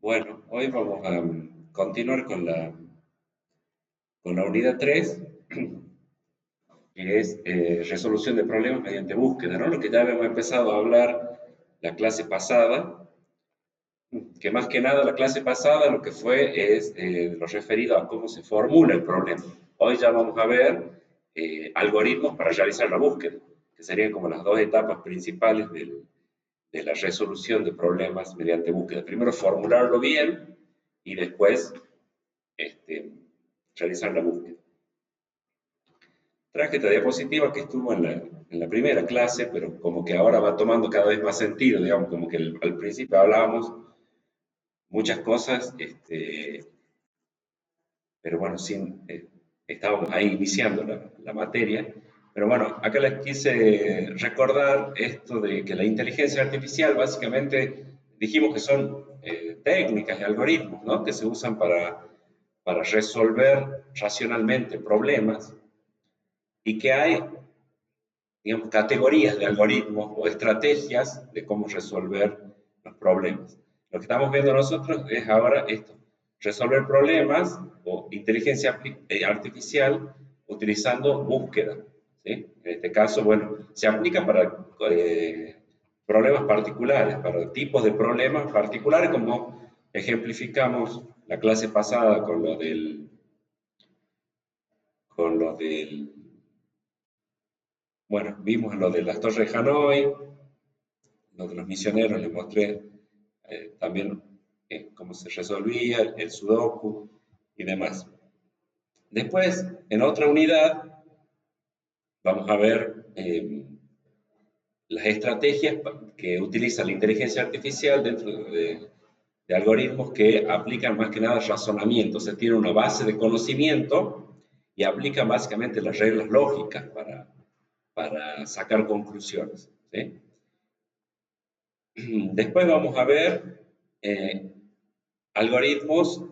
Bueno, hoy vamos a continuar con la unidad 3, que es resolución de problemas mediante búsqueda, ¿no? Lo que ya habíamos empezado a hablar la clase pasada, que más que nada la clase pasada lo que fue es lo referido a cómo se formula el problema. Hoy ya vamos a ver algoritmos para realizar la búsqueda, que serían como las dos etapas principales de la resolución de problemas mediante búsqueda. Primero formularlo bien y después este, realizar la búsqueda. Traje esta diapositiva que estuvo en la primera clase, pero como que ahora va tomando cada vez más sentido, digamos, como que al principio hablábamos muchas cosas, pero bueno, estábamos ahí iniciando la materia. Pero bueno, acá les quise recordar esto de que la inteligencia artificial básicamente dijimos que son técnicas y algoritmos, ¿no? Que se usan para resolver racionalmente problemas y que hay, digamos, categorías de algoritmos o estrategias de cómo resolver los problemas. Lo que estamos viendo nosotros es ahora esto, resolver problemas o inteligencia artificial utilizando búsqueda. ¿Sí? En este caso, bueno, se aplica para problemas particulares, para tipos de problemas particulares, como ejemplificamos la clase pasada con lo del bueno, vimos lo de las torres de Hanoi, lo de los misioneros, les mostré también cómo se resolvía, el sudoku y demás. Después, en otra unidad, vamos a ver las estrategias que utiliza la inteligencia artificial dentro de algoritmos que aplican más que nada razonamiento, se tiene una base de conocimiento y aplican básicamente las reglas lógicas para sacar conclusiones. ¿Sí? Después vamos a ver algoritmos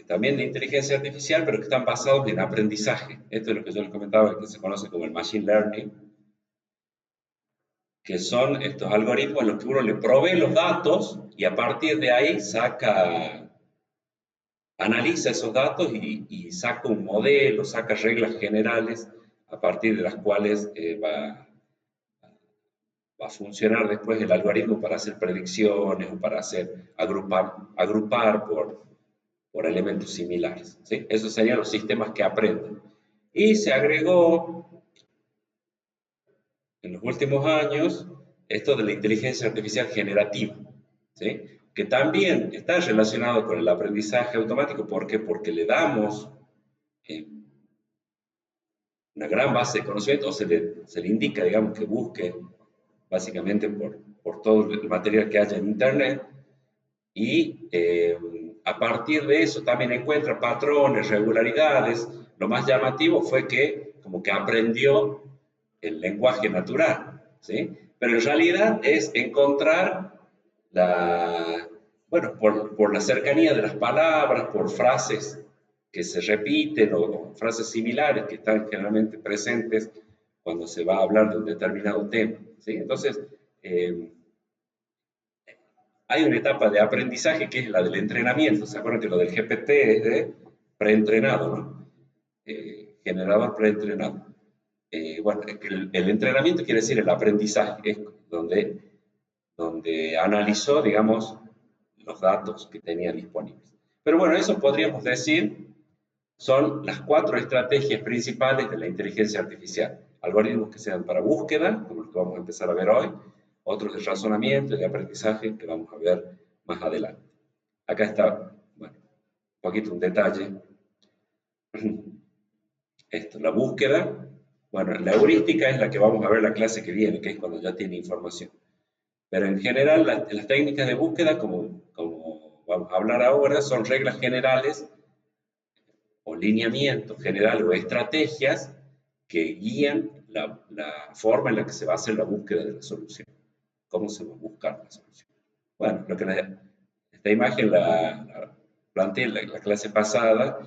también de inteligencia artificial, pero que están basados en aprendizaje. Esto es lo que yo les comentaba, que se conoce como el machine learning, que son estos algoritmos en los que uno le provee los datos y a partir de ahí analiza esos datos y saca un modelo, saca reglas generales a partir de las cuales va a funcionar después el algoritmo para hacer predicciones o para agrupar por elementos similares. ¿Sí? Esos serían los sistemas que aprenden. Y se agregó en los últimos años esto de la inteligencia artificial generativa, ¿sí? Que también está relacionado con el aprendizaje automático. ¿Por qué? Porque le damos eh, una gran base de conocimiento, o se le indica, digamos, que busque básicamente por todo el material que haya en Internet, y a partir de eso también encuentra patrones, regularidades. Lo más llamativo fue que como que aprendió el lenguaje natural, ¿sí? Pero en realidad es encontrar bueno, por la cercanía de las palabras, por frases que se repiten o frases similares que están generalmente presentes cuando se va a hablar de un determinado tema, ¿sí? Entonces, eh, hay una etapa de aprendizaje que es la del entrenamiento. ¿Se acuerdan que lo del GPT es de preentrenado, ¿no? Generador preentrenado. Bueno, el entrenamiento quiere decir el aprendizaje, es donde analizó, digamos, los datos que tenía disponibles. Pero bueno, eso podríamos decir son las 4 estrategias principales de la inteligencia artificial. Algoritmos que sean para búsqueda, como los que vamos a empezar a ver hoy, otros de razonamiento y de aprendizaje que vamos a ver más adelante. Acá está, bueno, un poquito un detalle. Esto, la búsqueda, bueno, la heurística es la que vamos a ver la clase que viene, que es cuando ya tiene información. Pero en general, las técnicas de búsqueda, como vamos a hablar ahora, son reglas generales o lineamientos generales o estrategias que guían la forma en la que se va a hacer la búsqueda de la solución. ¿Cómo se va a buscar la solución? Bueno, esta imagen la planteé en la clase pasada.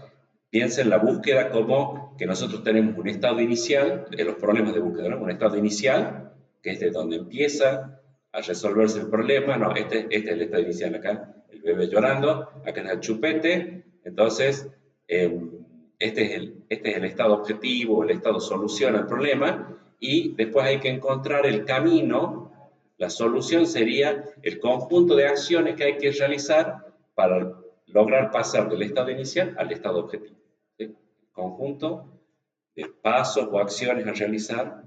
Piensa en la búsqueda como que nosotros tenemos un estado inicial, en los problemas de búsqueda, ¿no? Un estado inicial, que es de donde empieza a resolverse el problema. No, este es el estado inicial acá, el bebé llorando, acá está el chupete. Entonces, este es el estado objetivo, el estado solución al problema, y después hay que encontrar el camino. La solución sería el conjunto de acciones que hay que realizar para lograr pasar del estado inicial al estado objetivo. ¿Sí? Conjunto de pasos o acciones a realizar,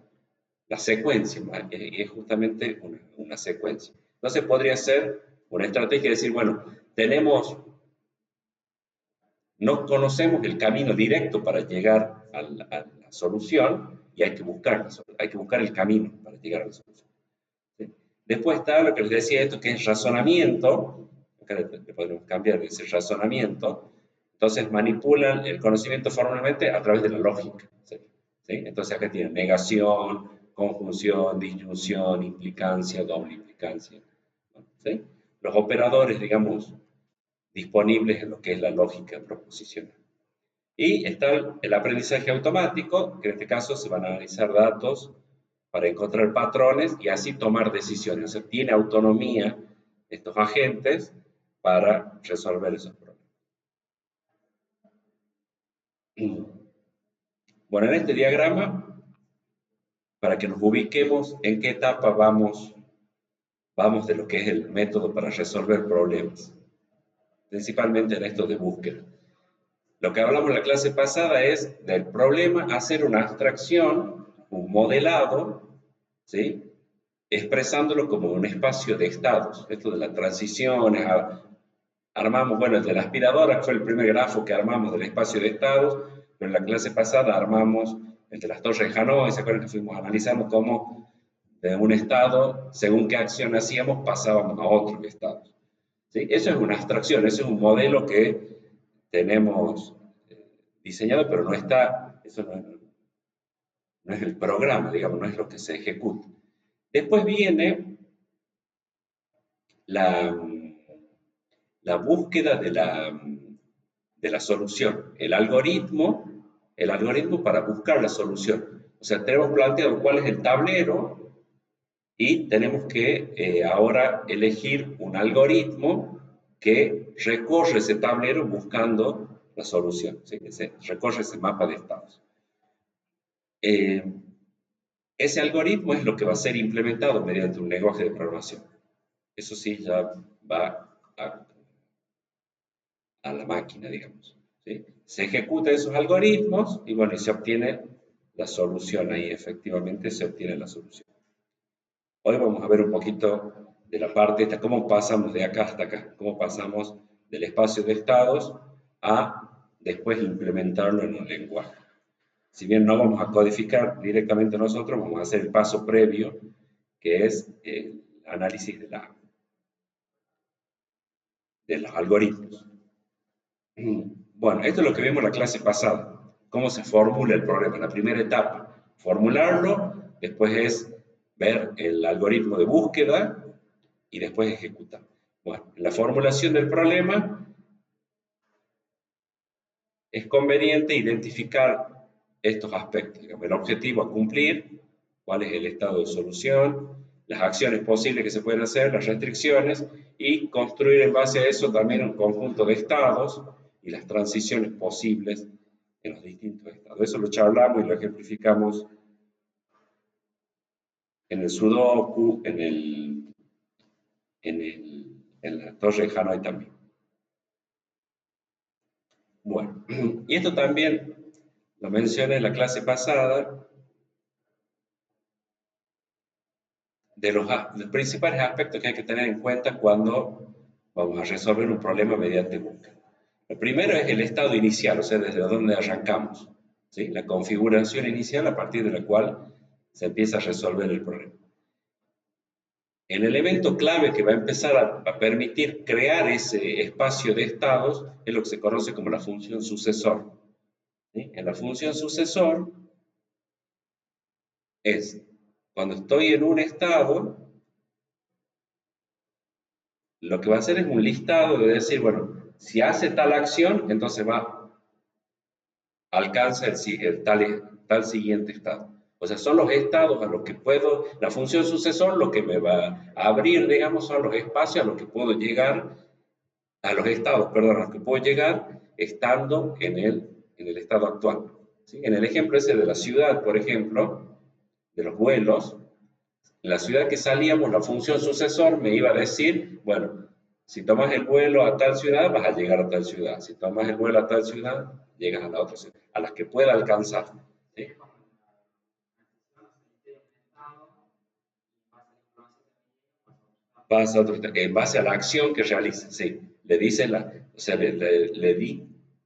la secuencia, es justamente una secuencia. Entonces podría ser una estrategia de decir, bueno, no conocemos el camino directo para llegar a la solución y hay que buscar el camino para llegar a la solución. ¿Sí? Después está lo que les decía esto, que es razonamiento. Acá le podemos cambiar, dice razonamiento. Entonces manipulan el conocimiento formalmente a través de la lógica. ¿Sí? ¿Sí? Entonces acá tienen negación, conjunción, disyunción, implicancia, doble implicancia. ¿Sí? Los operadores, digamos, disponibles en lo que es la lógica proposicional. Y está el aprendizaje automático, que en este caso se van a analizar datos para encontrar patrones y así tomar decisiones. O sea, tiene autonomía estos agentes para resolver esos problemas. Bueno, en este diagrama, para que nos ubiquemos en qué etapa vamos de lo que es el método para resolver problemas, principalmente en esto de búsqueda. Lo que hablamos en la clase pasada es del problema hacer una abstracción, un modelado, ¿sí? Expresándolo como un espacio de estados. Esto de las transiciones, armamos, bueno, el de la aspiradora fue el primer grafo que armamos del espacio de estados, pero en la clase pasada armamos el de las torres Hanoi, ¿se acuerdan que fuimos analizando cómo de un estado, según qué acción hacíamos, pasábamos a otros estados? ¿Sí? Eso es una abstracción, eso es un modelo que tenemos diseñado, pero no está, eso no es el programa, digamos, no es lo que se ejecuta. Después viene la búsqueda de la solución, el algoritmo para buscar la solución. O sea, tenemos planteado cuál es el tablero y tenemos que ahora elegir un algoritmo que recorre ese tablero buscando la solución, ¿sí? Recorre ese mapa de estados. Ese algoritmo es lo que va a ser implementado mediante un lenguaje de programación. Eso sí, ya va a la máquina, digamos. ¿Sí? Se ejecutan esos algoritmos y bueno, y se obtiene la solución ahí, efectivamente se obtiene la solución. Hoy vamos a ver un poquito de la parte esta, cómo pasamos de acá hasta acá, cómo pasamos del espacio de estados a después implementarlo en un lenguaje. Si bien no vamos a codificar directamente nosotros, vamos a hacer el paso previo, que es el análisis de los algoritmos. Bueno, esto es lo que vimos en la clase pasada, cómo se formula el problema, la primera etapa, formularlo, después es ver el algoritmo de búsqueda y después ejecutar. Bueno, en la formulación del problema es conveniente identificar estos aspectos, digamos, el objetivo a cumplir, cuál es el estado de solución, las acciones posibles que se pueden hacer, las restricciones, y construir en base a eso también un conjunto de estados y las transiciones posibles en los distintos estados. Eso lo charlamos y lo ejemplificamos en el Sudoku, en la torre de Hanoi también. Bueno, y esto también lo mencioné en la clase pasada, de los principales aspectos que hay que tener en cuenta cuando vamos a resolver un problema mediante búsqueda. El primero es el estado inicial, o sea, desde donde arrancamos, ¿sí? La configuración inicial a partir de la cual se empieza a resolver el problema. El elemento clave que va a empezar a permitir crear ese espacio de estados es lo que se conoce como la función sucesor. ¿Sí? En la función sucesor es cuando estoy en un estado, lo que va a hacer es un listado de decir, bueno, si hace tal acción, entonces alcanza el tal siguiente estado. O sea, son los estados a los que puedo, la función sucesor lo que me va a abrir, digamos, son los espacios a los que puedo llegar, a los estados, perdón, a los que puedo llegar estando en el estado actual. ¿Sí? En el ejemplo ese de la ciudad, por ejemplo, de los vuelos, en la ciudad que salíamos, la función sucesor me iba a decir, bueno, si tomas el vuelo a tal ciudad, vas a llegar a tal ciudad. Si tomas el vuelo a tal ciudad, llegas a la otra ciudad, a las que pueda alcanzar. ¿Sí? Pasa otro, en base a la acción que realiza, sí. Le dice o sea, le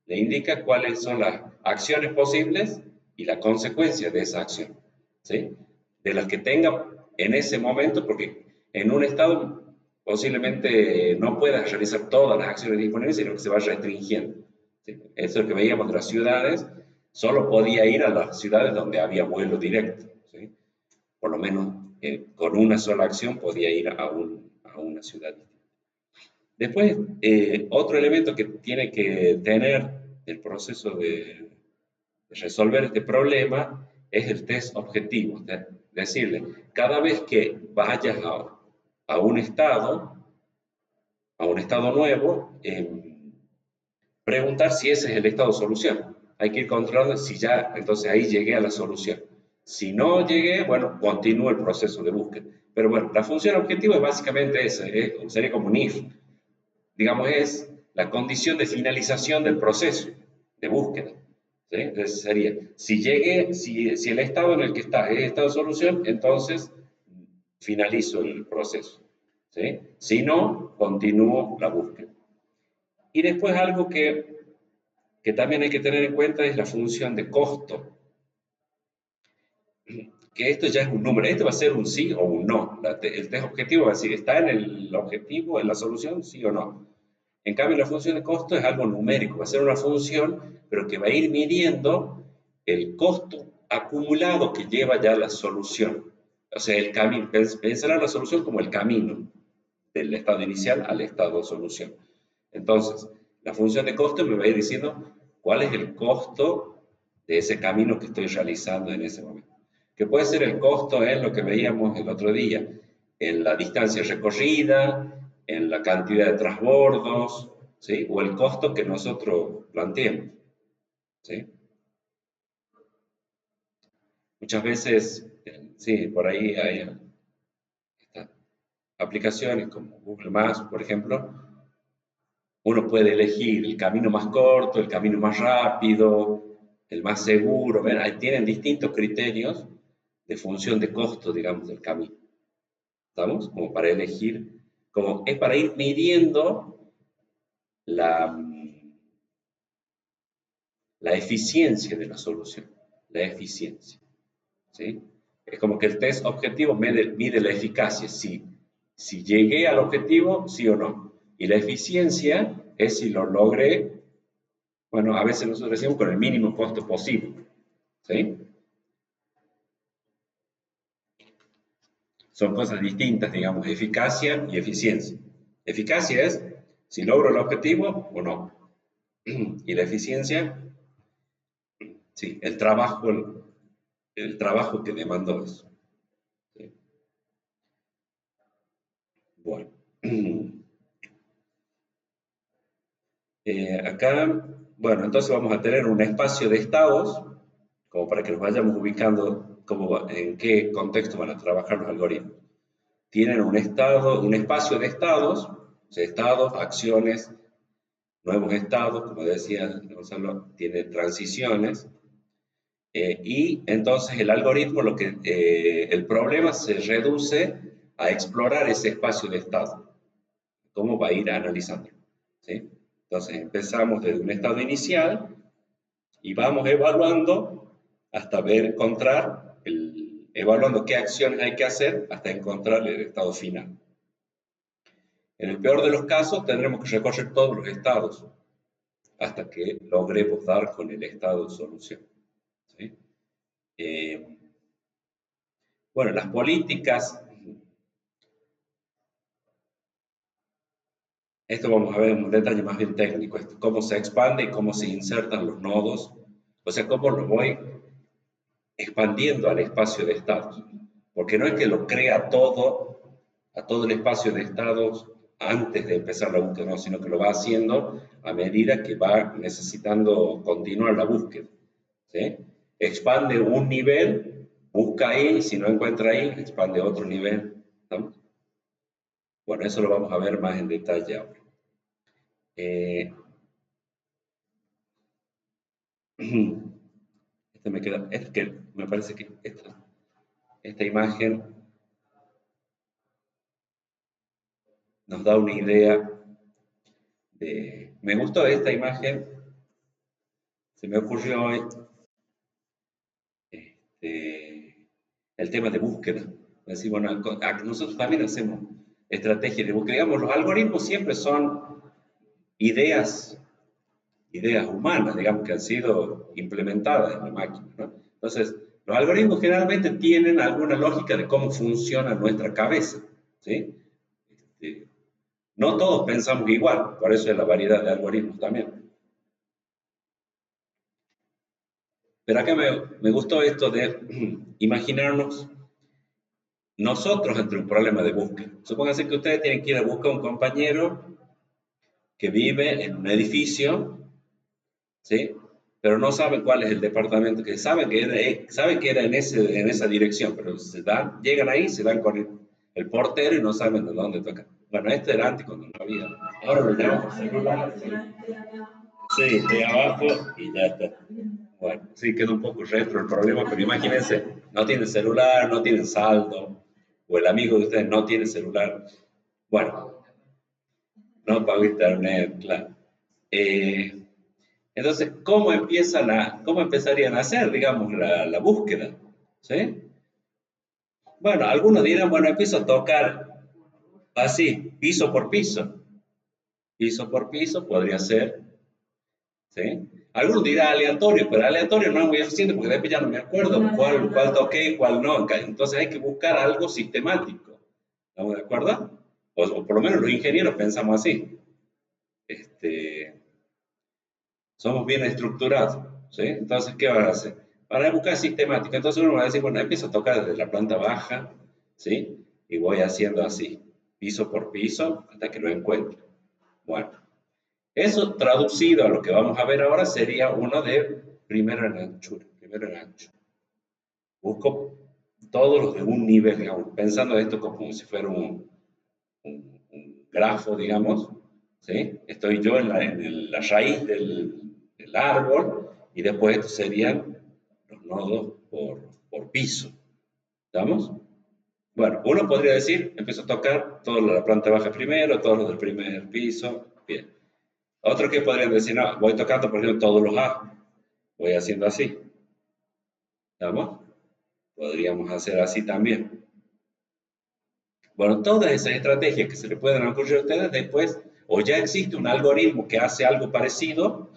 indica cuáles son las acciones posibles y la consecuencia de esa acción, ¿sí? De las que tenga en ese momento, porque en un estado posiblemente no puedas realizar todas las acciones disponibles, sino que se va restringiendo. ¿Sí? Eso es lo que veíamos de las ciudades, solo podía ir a las ciudades donde había vuelo directo, ¿sí? Por lo menos con una sola acción podía ir a una ciudad. Después, otro elemento que tiene que tener el proceso de resolver este problema es el test objetivo. Decirle, cada vez que vayas a un estado nuevo, preguntar si ese es el estado solución. Hay que ir controlando si ya, entonces ahí llegué a la solución. Si no llegué, bueno, continúo el proceso de búsqueda. Pero bueno, la función objetivo es básicamente esa, sería como un if. Digamos, es la condición de finalización del proceso de búsqueda. ¿Sí? Entonces sería, si llegué, si el estado en el que está es estado de solución, entonces finalizo el proceso. ¿Sí? Si no, continúo la búsqueda. Y después algo que también hay que tener en cuenta es la función de costo, que esto ya es un número, esto va a ser un sí o un no. El test objetivo va a decir, ¿está en el objetivo, en la solución, sí o no? En cambio, la función de costo es algo numérico, va a ser una función, pero que va a ir midiendo el costo acumulado que lleva ya la solución. O sea, el camino, pensará la solución como el camino del estado inicial al estado de solución. Entonces, la función de costo me va a ir diciendo cuál es el costo de ese camino que estoy realizando en ese momento. Que puede ser el costo en lo que veíamos el otro día, en la distancia recorrida, en la cantidad de transbordos, ¿sí? O el costo que nosotros planteemos, ¿sí? Muchas veces, sí, por ahí hay aplicaciones como Google Maps, por ejemplo, uno puede elegir el camino más corto, el camino más rápido, el más seguro. ¿Ven? Ahí tienen distintos criterios de función de costo, digamos, del camino. ¿Estamos? Como para elegir, como es para ir midiendo la, la eficiencia de la solución. La eficiencia. ¿Sí? Es como que el test objetivo mide la eficacia, si llegué al objetivo, sí o no. Y la eficiencia es si lo logré. Bueno, a veces nosotros decimos con el mínimo costo posible. ¿Sí? Son cosas distintas, digamos, eficacia y eficiencia. Eficacia es si logro el objetivo o no. Y la eficiencia, sí, el trabajo que demandó eso. ¿Sí? Bueno. Acá, bueno, entonces vamos a tener un espacio de estados, como para que nos vayamos ubicando en qué contexto van a trabajar los algoritmos. Tienen un estado, un espacio de estados, o sea, estados, acciones, nuevos estados, como decía Gonzalo, tiene transiciones, y entonces el algoritmo, el problema se reduce a explorar ese espacio de estado, cómo va a ir analizando. ¿Sí? Entonces empezamos desde un estado inicial y vamos evaluando hasta evaluando qué acciones hay que hacer hasta encontrar el estado final. En el peor de los casos tendremos que recorrer todos los estados hasta que logremos dar con el estado de solución. ¿Sí? Eh, bueno, las políticas, esto vamos a ver en un detalle más bien técnico, cómo se expande y cómo se insertan los nodos, o sea, cómo lo voy expandiendo al espacio de estados. Porque no es que lo crea todo, a todo el espacio de estados antes de empezar la búsqueda, no, sino que lo va haciendo a medida que va necesitando continuar la búsqueda. ¿Sí? Expande un nivel, busca ahí, si no encuentra ahí, expande otro nivel. ¿No? Bueno, eso lo vamos a ver más en detalle ahora. Eh, este me queda, es que me parece que esta imagen nos da una idea de... Me gustó esta imagen, se me ocurrió hoy el tema de búsqueda. Es decir, bueno, nosotros también hacemos estrategias de búsqueda. Digamos, los algoritmos siempre son ideas, ideas humanas, digamos, que han sido implementadas en la máquina, ¿no? Entonces, los algoritmos generalmente tienen alguna lógica de cómo funciona nuestra cabeza, ¿sí? No todos pensamos igual, por eso es la variedad de algoritmos también. Pero acá me gustó esto de imaginarnos nosotros ante un problema de búsqueda. Supónganse que ustedes tienen que ir a buscar a un compañero que vive en un edificio, ¿sí? Pero no saben cuál es el departamento, que saben que era en esa dirección, pero llegan ahí, se dan con el portero y no saben de dónde toca. Bueno, esto era antes cuando no había. Ahora lo llamamos celular. Sí, de abajo y ya está. Bueno, sí, queda un poco retro el problema, pero imagínense, no tienen celular, no tienen saldo, o el amigo de ustedes no tiene celular. Bueno, no pago internet, claro. Eh, entonces, ¿cómo empezarían a hacer, digamos, la búsqueda? ¿Sí? Bueno, algunos dirán, bueno, empiezo a tocar así, piso por piso. Piso por piso podría ser, ¿sí? Algunos dirán aleatorio, pero aleatorio no es muy eficiente porque después ya no me acuerdo cuál toqué y cuál no. Entonces hay que buscar algo sistemático. ¿Estamos de acuerdo? O por lo menos los ingenieros pensamos así. Este, somos bien estructurados, ¿sí? Entonces, ¿qué van a hacer? Van a buscar sistemática. Entonces uno va a decir, bueno, empiezo a tocar desde la planta baja, ¿sí? Y voy haciendo así, piso por piso, hasta que lo encuentre. Bueno, eso traducido a lo que vamos a ver ahora sería uno de primero en anchura, primero en ancho. Busco todos los de un nivel, digamos, pensando esto como si fuera un grafo, digamos, ¿sí? Estoy yo en la raíz del árbol y después estos serían los nodos por piso, ¿estamos? Bueno, uno podría decir, empiezo a tocar toda la planta baja primero, todos los del primer piso, bien. Otro que podrían decir, no, voy tocando, por ejemplo, todos los A, voy haciendo así, ¿estamos? Podríamos hacer así también. Bueno, todas esas estrategias que se le pueden ocurrir a ustedes después, o ya existe un algoritmo que hace algo parecido,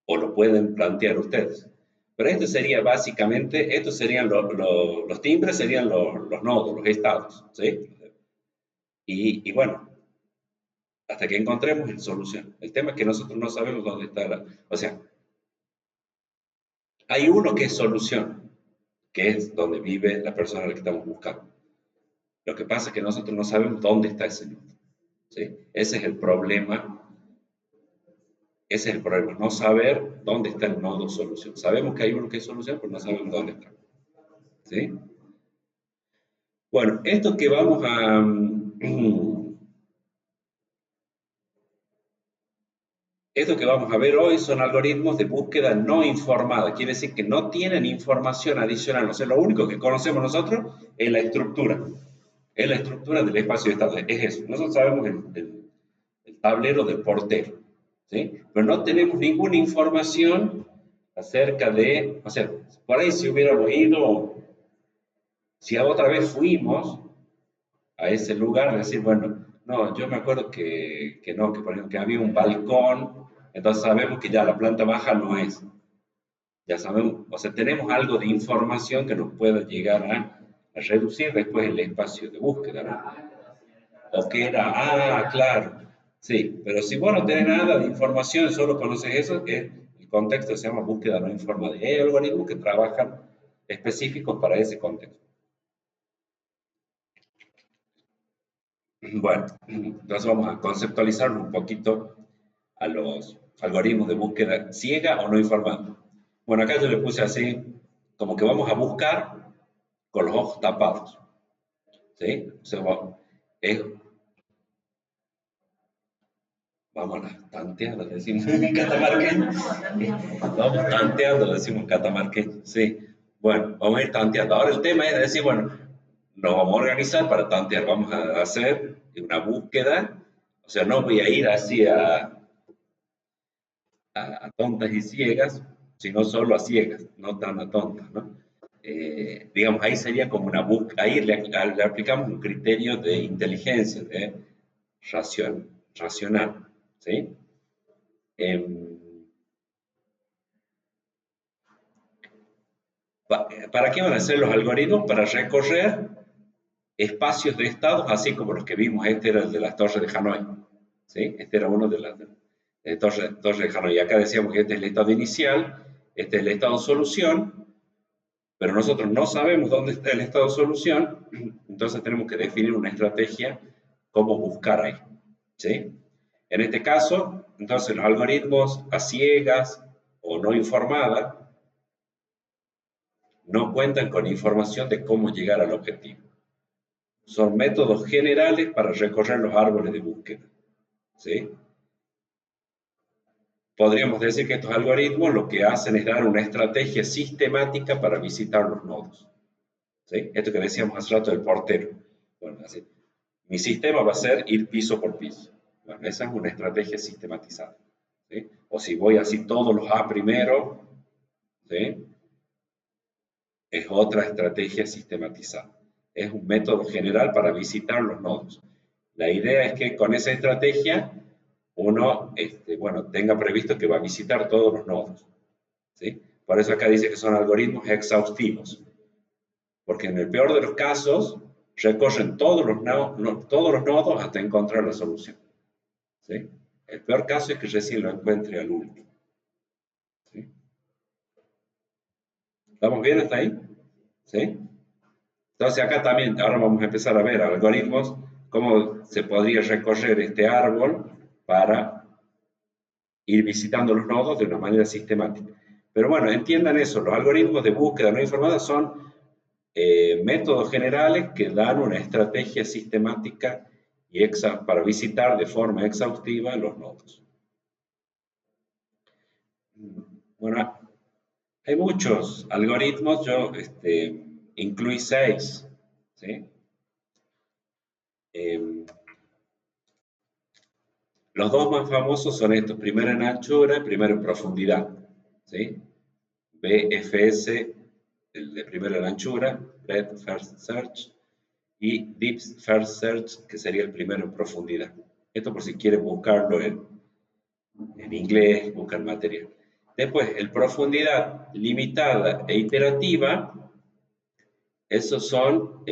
o lo pueden plantear ustedes. Pero esto sería básicamente, estos serían los timbres, serían los nodos, los estados, ¿sí? Y bueno, hasta que encontremos la solución. El tema es que nosotros no sabemos dónde está o sea, hay uno que es solución, que es donde vive la persona a la que estamos buscando. Lo que pasa es que nosotros no sabemos dónde está ese nodo, ¿sí? Ese es el problema. Ese es el problema, no saber dónde está el nodo solución. Sabemos que hay uno que es solución, pero no sabemos dónde está. ¿Sí? Bueno, esto que vamos a... Esto que vamos a ver hoy son algoritmos de búsqueda no informada. Quiere decir que no tienen información adicional. O sea, lo único que conocemos nosotros es la estructura. Es la estructura del espacio de estado. Es eso. Nosotros sabemos el tablero del portero. ¿Sí? Pero no tenemos ninguna información acerca de... O sea, por ahí si hubiéramos ido, si otra vez fuimos a ese lugar, decir, bueno, no, yo me acuerdo que no, que por ejemplo que había un balcón, entonces sabemos que ya la planta baja no es. Ya sabemos, o sea, tenemos algo de información que nos pueda llegar a reducir después el espacio de búsqueda, ¿no? O que era, claro, sí, pero si vos no tenés nada de información, solo conoces eso, el contexto se llama búsqueda no informada. Y hay algoritmos que trabajan específicos para ese contexto. Bueno, entonces vamos a conceptualizar un poquito a los algoritmos de búsqueda ciega o no informada. Bueno, acá yo le puse así, como que vamos a buscar con los ojos tapados. ¿Sí? O sea, vamos a tantear, decimos en catamarqueño. Vamos tanteando, decimos catamarqueño. Sí. Bueno, vamos a ir tanteando. Ahora el tema es decir, bueno, nos vamos a organizar para tantear. Vamos a hacer una búsqueda. O sea, no voy a ir así a tontas y ciegas, sino solo a ciegas, no tan a tontas, ¿no? Digamos, ahí sería como una búsqueda, ahí le aplicamos un criterio de inteligencia, de racional, ¿sí? Em, ¿Para qué van a ser los algoritmos? Para recorrer espacios de estados, así como los que vimos, este era el de las torres de Hanoi, ¿sí? Este era uno de las torres de Hanoi. Y acá decíamos que este es el estado inicial, este es el estado solución, pero nosotros no sabemos dónde está el estado de solución, entonces tenemos que definir una estrategia cómo buscar ahí, ¿sí? En este caso, entonces los algoritmos a ciegas o no informada no cuentan con información de cómo llegar al objetivo. Son métodos generales para recorrer los árboles de búsqueda, ¿sí? Podríamos decir que estos algoritmos lo que hacen es dar una estrategia sistemática para visitar los nodos, ¿sí? Esto que decíamos hace rato del portero. Bueno, así. Mi sistema va a ser ir piso por piso. Bueno, esa es una estrategia sistematizada, ¿sí? O si voy así todos los A primero, ¿sí? Es otra estrategia sistematizada. Es un método general para visitar los nodos. La idea es que con esa estrategia uno bueno, tenga previsto que va a visitar todos los nodos, ¿sí? Por eso acá dice que son algoritmos exhaustivos, porque en el peor de los casos recorren todos los nodos hasta encontrar la solución, ¿sí? El peor caso es que recién lo encuentre al último, ¿sí? ¿Estamos bien hasta ahí? ¿Sí? Entonces acá también, ahora vamos a empezar a ver algoritmos, cómo se podría recorrer este árbol para ir visitando los nodos de una manera sistemática. Pero bueno, entiendan eso, los algoritmos de búsqueda no informada son métodos generales que dan una estrategia sistemática y para visitar de forma exhaustiva los nodos. Bueno, hay muchos algoritmos, yo incluí 6, ¿sí? Los dos más famosos son estos, primero en anchura y primero en profundidad, ¿sí? BFS, el de primero en anchura, Breadth First Search, y Deep First Search, que sería el primero en profundidad. Esto por si quieren buscarlo en inglés, buscan material. Después, el profundidad limitada e iterativa, esos son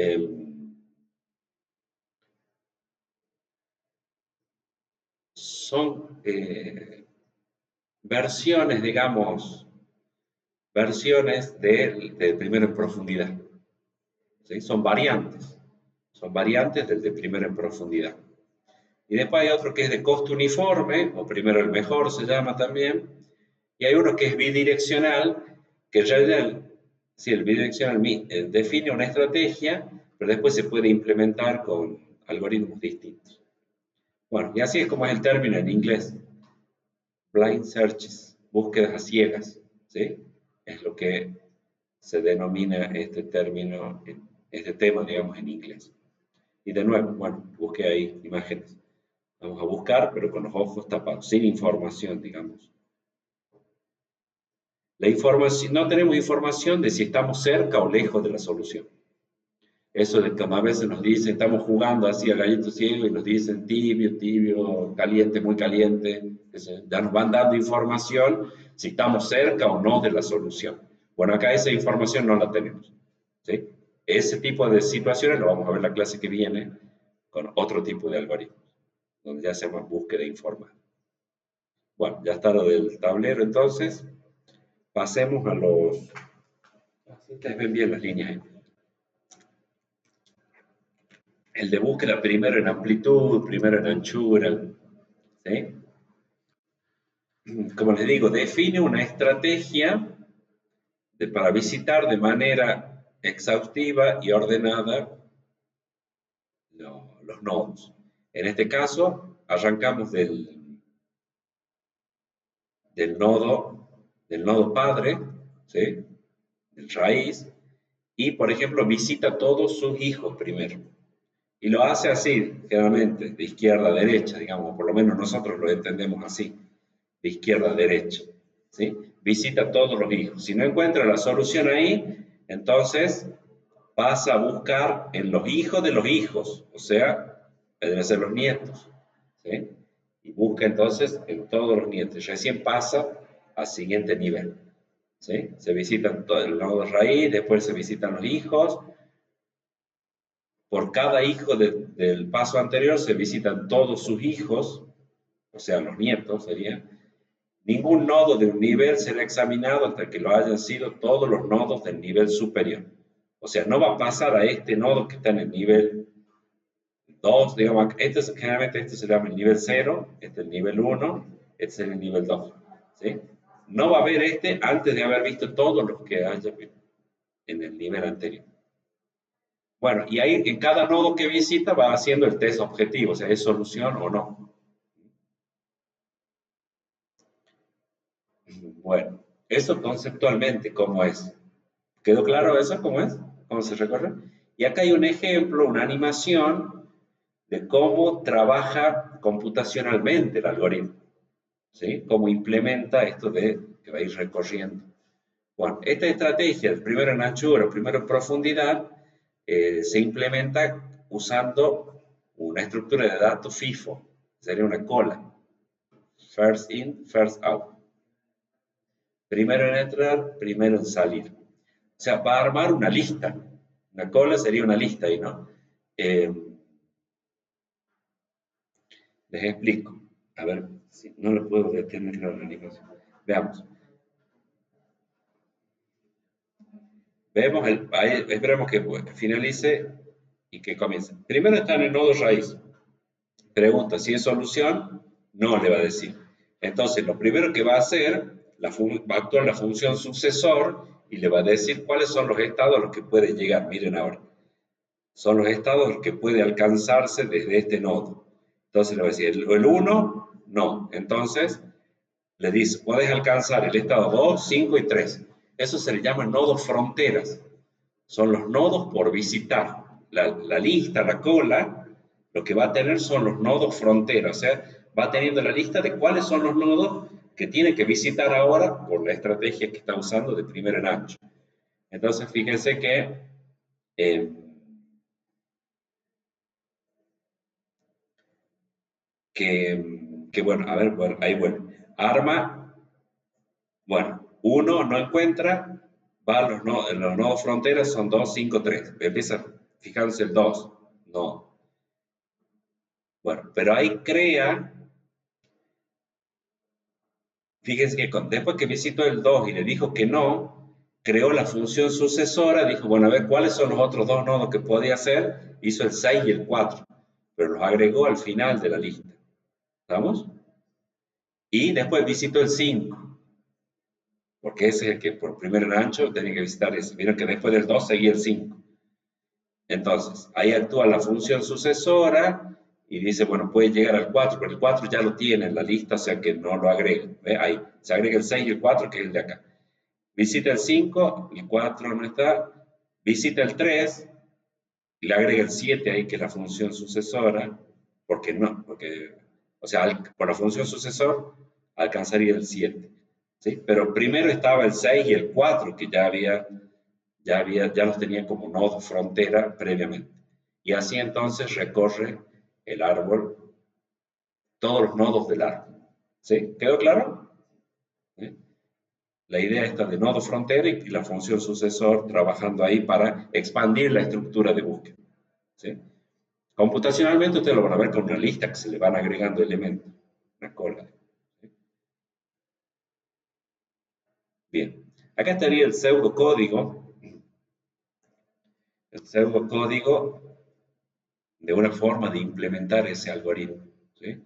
versiones, digamos, versiones del primero en profundidad, ¿sí? Son variantes del de primero en profundidad. Y después hay otro que es de costo uniforme, o primero el mejor se llama también, y hay uno que es bidireccional, que en realidad, sí, el bidireccional define una estrategia, pero después se puede implementar con algoritmos distintos. Bueno, y así es como es el término en inglés. Blind searches, búsquedas a ciegas, ¿sí? Es lo que se denomina este término, este tema, digamos, en inglés. Y de nuevo, bueno, busqué ahí imágenes. Vamos a buscar, pero con los ojos tapados, sin información, digamos. La información, no tenemos información de si estamos cerca o lejos de la solución. Eso de que a veces nos dicen, estamos jugando así a gallito ciego y nos dicen tibio, tibio, caliente, muy caliente. Ya nos van dando información si estamos cerca o no de la solución. Bueno, acá esa información no la tenemos, ¿sí? Ese tipo de situaciones lo vamos a ver en la clase que viene con otro tipo de algoritmos, donde ya hacemos búsqueda informal. Bueno, ya está lo del tablero entonces. Pasemos Si ustedes ven bien las líneas ahí. El de búsqueda primero en amplitud, primero en anchura, ¿sí? Como les digo, define una estrategia para visitar de manera exhaustiva y ordenada los nodos. En este caso, arrancamos del nodo padre, ¿sí? Del raíz, y por ejemplo visita todos sus hijos primero. Y lo hace así, generalmente, de izquierda a derecha, digamos, por lo menos nosotros lo entendemos así, de izquierda a derecha, ¿sí? Visita todos los hijos. Si no encuentra la solución ahí, entonces pasa a buscar en los hijos de los hijos, o sea, deben ser los nietos, ¿sí? Y busca entonces en todos los nietos. Recién pasa al siguiente nivel, ¿sí? Se visitan todos los nodos raíz, después se visitan los hijos. Por cada hijo del paso anterior se visitan todos sus hijos, o sea, los nietos serían. Ningún nodo de un nivel será examinado hasta que lo hayan sido todos los nodos del nivel superior. O sea, no va a pasar a este nodo que está en el nivel 2, digamos, generalmente este se llama el nivel 0, este es el nivel 1, este es el nivel 2. ¿Sí? No va a haber este antes de haber visto todos los que haya en el nivel anterior. Bueno, y ahí en cada nodo que visita va haciendo el test objetivo, o sea, es solución o no. Bueno, eso conceptualmente, ¿cómo es? ¿Quedó claro eso? ¿Cómo es? ¿Cómo se recorre? Y acá hay un ejemplo, una animación de cómo trabaja computacionalmente el algoritmo. ¿Sí? Cómo implementa esto de que va a ir recorriendo. Bueno, esta estrategia, el primero en anchura, el primero en profundidad, se implementa usando una estructura de datos FIFO, sería una cola, first in, first out. Primero en entrar, primero en salir. O sea, va a armar una lista. Una cola sería una lista ahí, ¿no? Les explico. A ver, si no lo puedo detener la animación. Veamos. Vemos ahí, esperemos que finalice y que comience. Primero está en el nodo raíz. Pregunta si es solución, no le va a decir. Entonces, lo primero que va a hacer, va a actuar la función sucesor y le va a decir cuáles son los estados a los que puede llegar. Miren ahora. Son los estados a los que puede alcanzarse desde este nodo. Entonces le va a decir, el 1, no. Entonces, le dice, puedes alcanzar el estado 2, 5 y 3. Eso se le llama nodos fronteras. Son los nodos por visitar. La lista, la cola, lo que va a tener son los nodos fronteras. O sea, va teniendo la lista de cuáles son los nodos que tiene que visitar ahora por la estrategia que está usando de primero en ancho. Entonces, fíjense eh, que bueno, a ver, bueno, ahí bueno. Arma, bueno, uno no encuentra, va a los nodos fronteras, son 2, 5, 3. Empieza fijándose el 2, no. Bueno, pero ahí crea, fíjense que después que visitó el 2 y le dijo que no, creó la función sucesora, dijo, bueno, a ver, ¿cuáles son los otros dos nodos que podía hacer? Hizo el 6 y el 4, pero los agregó al final de la lista. ¿Estamos? Y después visitó el 5, porque ese es el que por primero en ancho tenía que visitar ese. Vieron que después del 2 seguía el 5. Entonces, ahí actúa la función sucesora y dice, bueno, puede llegar al 4, pero el 4 ya lo tiene en la lista, o sea que no lo agrega. ¿Ve? Ahí, se agrega el 6 y el 4, que es el de acá. Visita el 5, el 4 no está. Visita el 3 y le agrega el 7 ahí, que es la función sucesora, porque no, porque, o sea, por la función sucesor alcanzaría el 7. ¿Sí? Pero primero estaba el 6 y el 4, que ya los tenía como nodo frontera previamente. Y así entonces recorre el árbol, todos los nodos del árbol. ¿Sí? ¿Quedó claro? ¿Sí? La idea está de nodo frontera y la función sucesor trabajando ahí para expandir la estructura de búsqueda. ¿Sí? Computacionalmente ustedes lo van a ver con una lista que se le van agregando elementos, una cola. ¿Sí? Bien, acá estaría el pseudocódigo el pseudocódigo de una forma de implementar ese algoritmo. ¿Sí?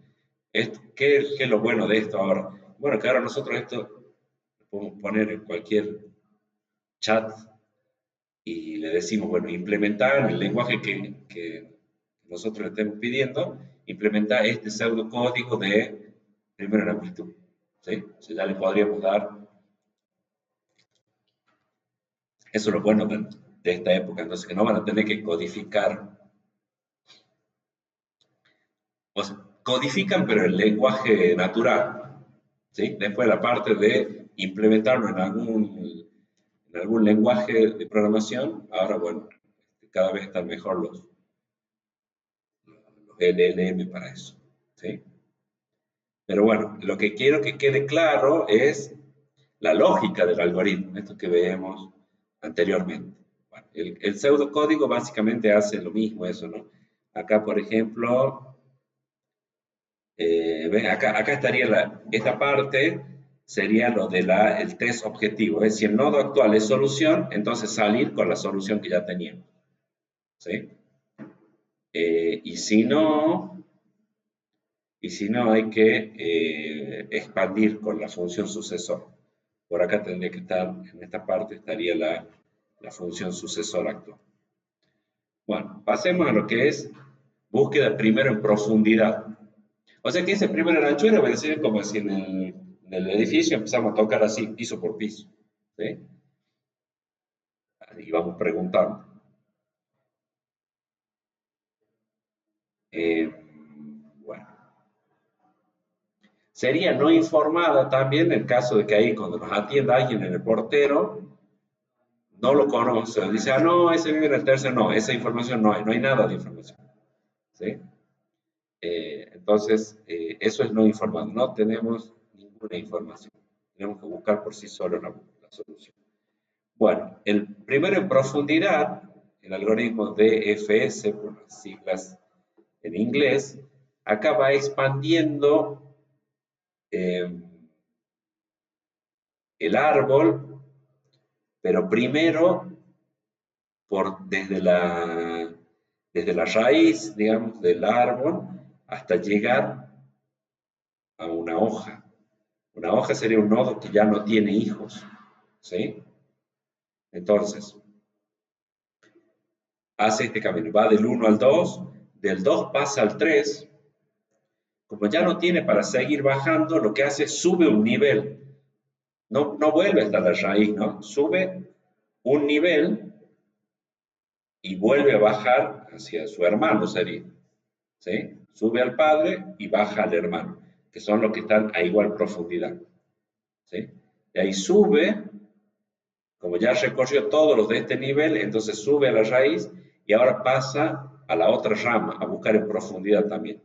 ¿Qué es lo bueno de esto ahora? Bueno, que ahora nosotros esto lo podemos poner en cualquier chat y le decimos, bueno, implementar en el lenguaje que nosotros le estemos pidiendo, implementar este pseudocódigo de primera amplitud. ¿Sí? O sea, ya le podríamos dar, eso es lo bueno de esta época, entonces que no van a tener que codificar, o sea, codifican pero el lenguaje natural, ¿sí? Después la parte de implementarlo en algún lenguaje de programación, ahora bueno, cada vez están mejor los LLM para eso, ¿sí? Pero bueno, lo que quiero que quede claro es la lógica del algoritmo, esto que vemos anteriormente. Bueno, el pseudocódigo básicamente hace lo mismo, eso, ¿no? Acá, por ejemplo, ven, acá estaría esta parte, sería lo del el test objetivo. Si el nodo actual es solución, entonces salir con la solución que ya teníamos. ¿Sí? Y si no, hay que expandir con la función sucesor. Por acá tendría que estar, en esta parte estaría la función sucesor actual. Bueno, pasemos a lo que es búsqueda primero en profundidad. O sea que ese primer ranchero va a ser como si en el edificio empezamos a tocar así, piso por piso. ¿Sí? Y vamos preguntando. Eh, bueno. Sería no informada también en el caso de que ahí cuando nos atienda alguien en el portero, no lo conoce, dice, ah, no, ese vive en el tercer, no, esa información no hay nada de información. ¿Sí? Entonces, eso es no informado, no tenemos ninguna información. Tenemos que buscar por sí solo la solución. Bueno, el primero en profundidad, el algoritmo DFS, por las siglas en inglés, acá va expandiendo eh, el árbol, pero primero desde la raíz, digamos, del árbol hasta llegar a una hoja. Una hoja sería un nodo que ya no tiene hijos. ¿Sí? Entonces, hace este camino, va del 1 al 2, del 2 pasa al 3, como ya no tiene para seguir bajando, lo que hace es sube un nivel, no vuelve hasta la raíz, ¿no? Sube un nivel y vuelve a bajar hacia su hermano, sería, ¿sí? Sube al padre y baja al hermano, que son los que están a igual profundidad, ¿sí? Y ahí sube, como ya recorrió todos los de este nivel, entonces sube a la raíz y ahora pasa a la otra rama, a buscar en profundidad también.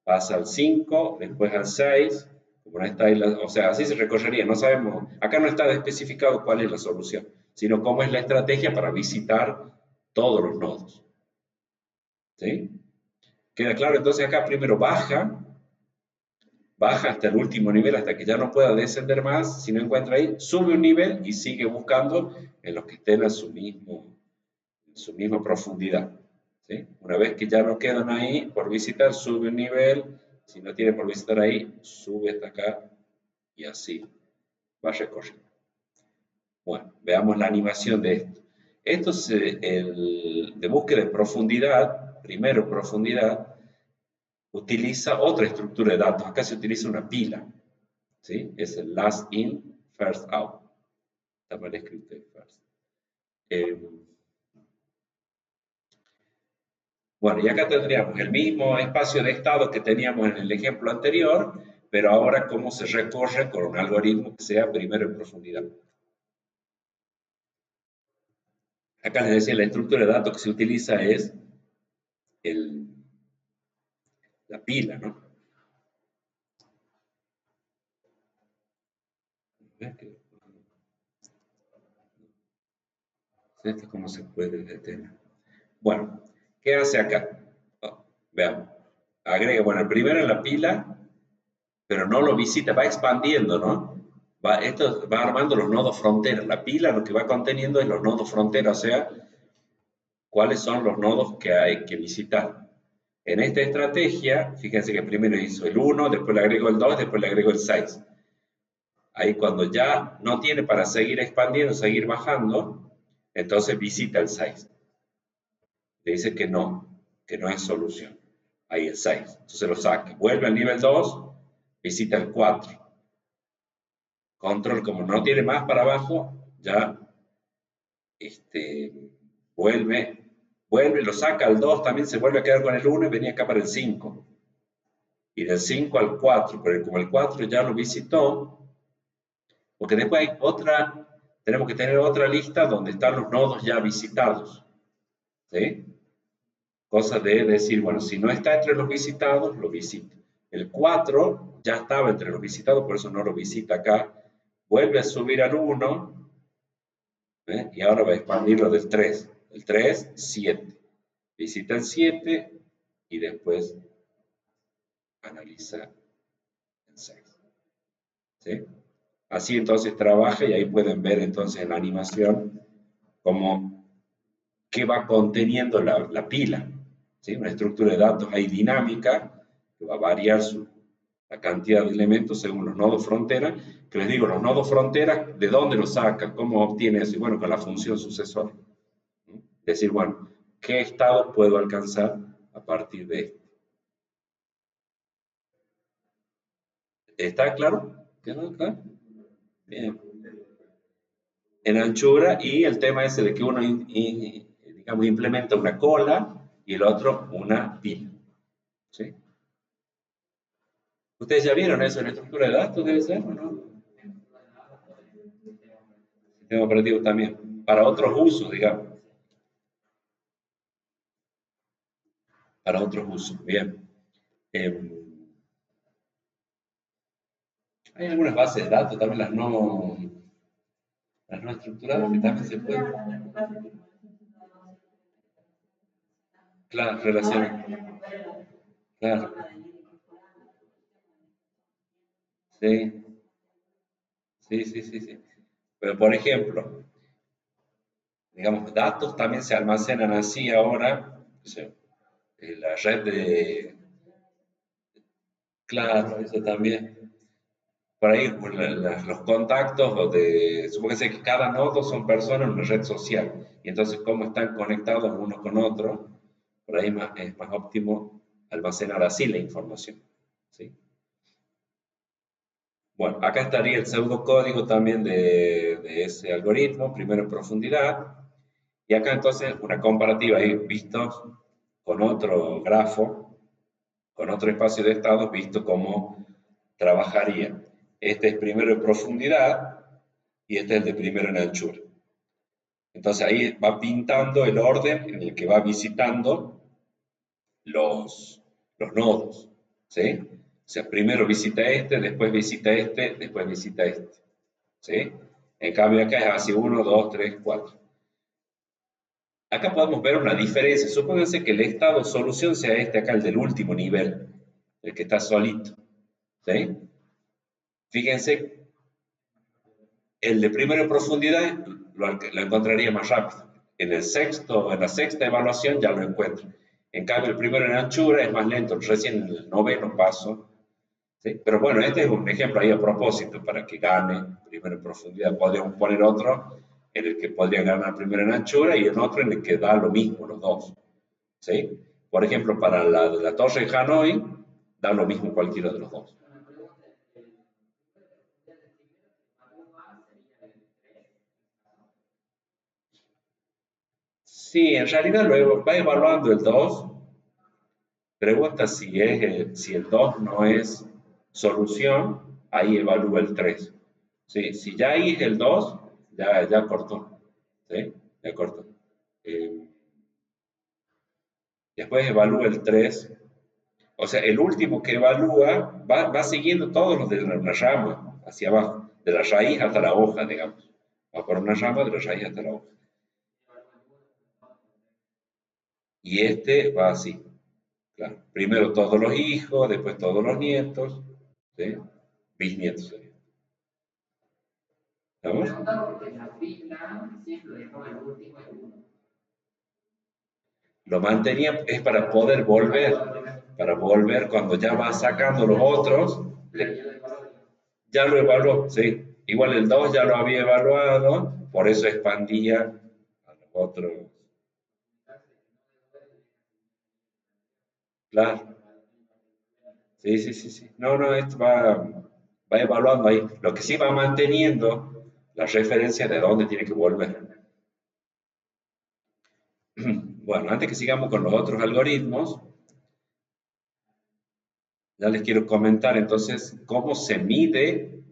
Pasa al 5, después al 6, como no está ahí, o sea, así se recorrería, no sabemos, acá no está especificado cuál es la solución, sino cómo es la estrategia para visitar todos los nodos. ¿Sí? ¿Queda claro? Entonces acá primero baja hasta el último nivel, hasta que ya no pueda descender más, si no encuentra ahí, sube un nivel y sigue buscando en los que estén a su misma profundidad. ¿Sí? Una vez que ya no quedan ahí por visitar, sube un nivel, si no tiene por visitar ahí, sube hasta acá y así va recorriendo. Bueno, veamos la animación de esto. Esto es el de búsqueda de profundidad, primero profundidad, utiliza otra estructura de datos. Acá se utiliza una pila. ¿Sí? Es el last in, first out. Está mal escrito el first. Bueno, y acá tendríamos el mismo espacio de estado que teníamos en el ejemplo anterior, pero ahora cómo se recorre con un algoritmo que sea primero en profundidad. Acá les decía, la estructura de datos que se utiliza es la pila, ¿no? ¿Esto cómo se puede detener? Bueno, ¿qué hace acá? Oh, veamos. Agrega, bueno, primero en la pila, pero no lo visita, va expandiendo, ¿no? Esto va armando los nodos frontera. La pila lo que va conteniendo es los nodos frontera, o sea, cuáles son los nodos que hay que visitar. En esta estrategia, fíjense que primero hizo el 1, después le agrego el 2, después le agrego el 6. Ahí cuando ya no tiene para seguir expandiendo, seguir bajando, entonces visita el 6. Le dice que no es solución. Ahí el 6. Entonces lo saca. Vuelve al nivel 2, visita el 4. Control, como no tiene más para abajo, ya vuelve, lo saca al 2, también se vuelve a quedar con el 1 y venía acá para el 5. Y del 5 al 4, pero como el 4 ya lo visitó, porque después hay otra, tenemos que tener otra lista donde están los nodos ya visitados. ¿Sí? Cosa de decir, bueno, si no está entre los visitados, lo visita. El 4 ya estaba entre los visitados, por eso no lo visita acá. Vuelve a subir al 1, ¿eh? Y ahora va a expandirlo del 3. El 3, 7. Visita el 7 y después analiza el 6. ¿Sí? Así entonces trabaja y ahí pueden ver entonces en la animación cómo qué va conteniendo la pila. ¿Sí? Una estructura de datos ahí dinámica que va a variar la cantidad de elementos según los nodos frontera, que les digo, los nodos frontera, ¿de dónde los saca? ¿Cómo obtiene eso? Y bueno, con la función sucesor. Decir, bueno, ¿qué estado puedo alcanzar a partir de esto? ¿Está claro? ¿Quedó claro? Bien. En anchura y el tema ese de que uno digamos, implementa una cola y el otro una pila. ¿Sí? ¿Ustedes ya vieron eso en la estructura de datos? ¿Debe ser o no? Sistema operativo también. Para otros usos, digamos. Para otros usos. Bien. Eh, hay algunas bases de datos, también las no estructuradas, que también se pueden. Claro, relaciones. Claro. Sí, sí, sí, sí, sí. Pero, por ejemplo, digamos, datos también se almacenan así ahora. O sea, en la red de. Claro, eso también. Por ahí pues, los contactos, supóngase que cada nodo son personas en una red social. Y entonces, cómo están conectados uno con otro, por ahí es más óptimo almacenar así la información. ¿Sí? Bueno, acá estaría el pseudocódigo también de ese algoritmo, primero en profundidad. Y acá entonces una comparativa ahí vistos con otro grafo, con otro espacio de estados, visto cómo trabajaría. Este es primero en profundidad y este es el de primero en anchura. Entonces ahí va pintando el orden en el que va visitando los nodos. ¿Sí? O sea, primero visita este, después visita este, después visita este. ¿Sí? En cambio acá es así 1, 2, 3, 4. Acá podemos ver una diferencia. Supónganse que el estado solución sea este acá, el del último nivel, el que está solito. ¿Sí? Fíjense, el de primero en profundidad lo encontraría más rápido. En la sexta evaluación ya lo encuentro. En cambio, el primero en anchura es más lento, recién en el noveno paso. ¿Sí? Pero bueno, este es un ejemplo ahí a propósito para que gane primero en profundidad. Podríamos poner otro en el que podría ganar primero en anchura y en otro en el que da lo mismo los dos. ¿Sí? Por ejemplo, para la de la torre de Hanoi, da lo mismo cualquiera de los dos. Sí, en realidad luego va evaluando el 2. Pregunta si el 2 no es solución, ahí evalúa el 3. ¿Sí? Si ya ahí es el 2, ya cortó. ¿Sí? Ya cortó. Eh, después evalúa el 3. O sea, el último que evalúa va siguiendo todos los de la rama hacia abajo, de la raíz hasta la hoja, digamos. Va por una rama de la raíz hasta la hoja. Y este va así, claro. Primero todos los hijos, después todos los nietos, ¿sí? Bisnietos sería. ¿Estamos? lo mantenía, es para volver cuando ya va sacando los otros, ya lo evaluó, sí. Igual el 2 ya lo había evaluado, por eso expandía a los otros. Claro, sí, sí, sí, sí. No, no, esto va evaluando ahí. Lo que sí va manteniendo la referencia de dónde tiene que volver. Bueno, antes que sigamos con los otros algoritmos, ya les quiero comentar entonces cómo se mide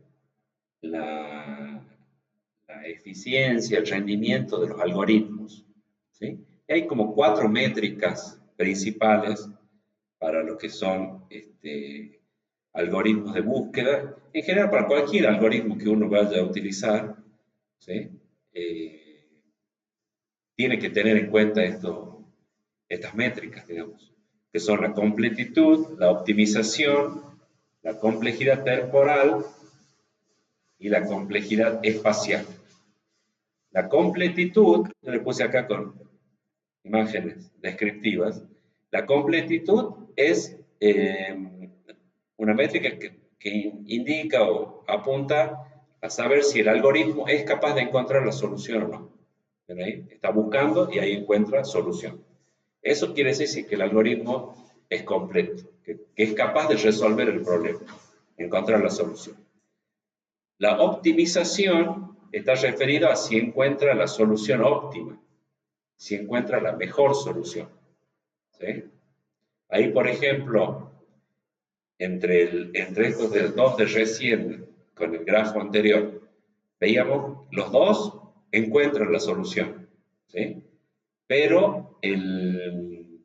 la, la eficiencia, el rendimiento de los algoritmos. ¿Sí? Y hay como cuatro métricas principales para lo que son algoritmos de búsqueda, en general para cualquier algoritmo que uno vaya a utilizar, ¿sí? Eh, tiene que tener en cuenta estas métricas, digamos, que son la completitud, la optimización, la complejidad temporal y la complejidad espacial. La completitud, yo le puse acá con imágenes descriptivas, la completitud es una métrica que indica o apunta a saber si el algoritmo es capaz de encontrar la solución o no. ¿Ven ahí? Está buscando y ahí encuentra solución. Eso quiere decir que el algoritmo es completo, que es capaz de resolver el problema, encontrar la solución. La optimización está referida a si encuentra la solución óptima, si encuentra la mejor solución. ¿Sí? Ahí, por ejemplo, entre estos dos de recién, con el grafo anterior, veíamos los dos encuentran la solución. ¿Sí? Pero el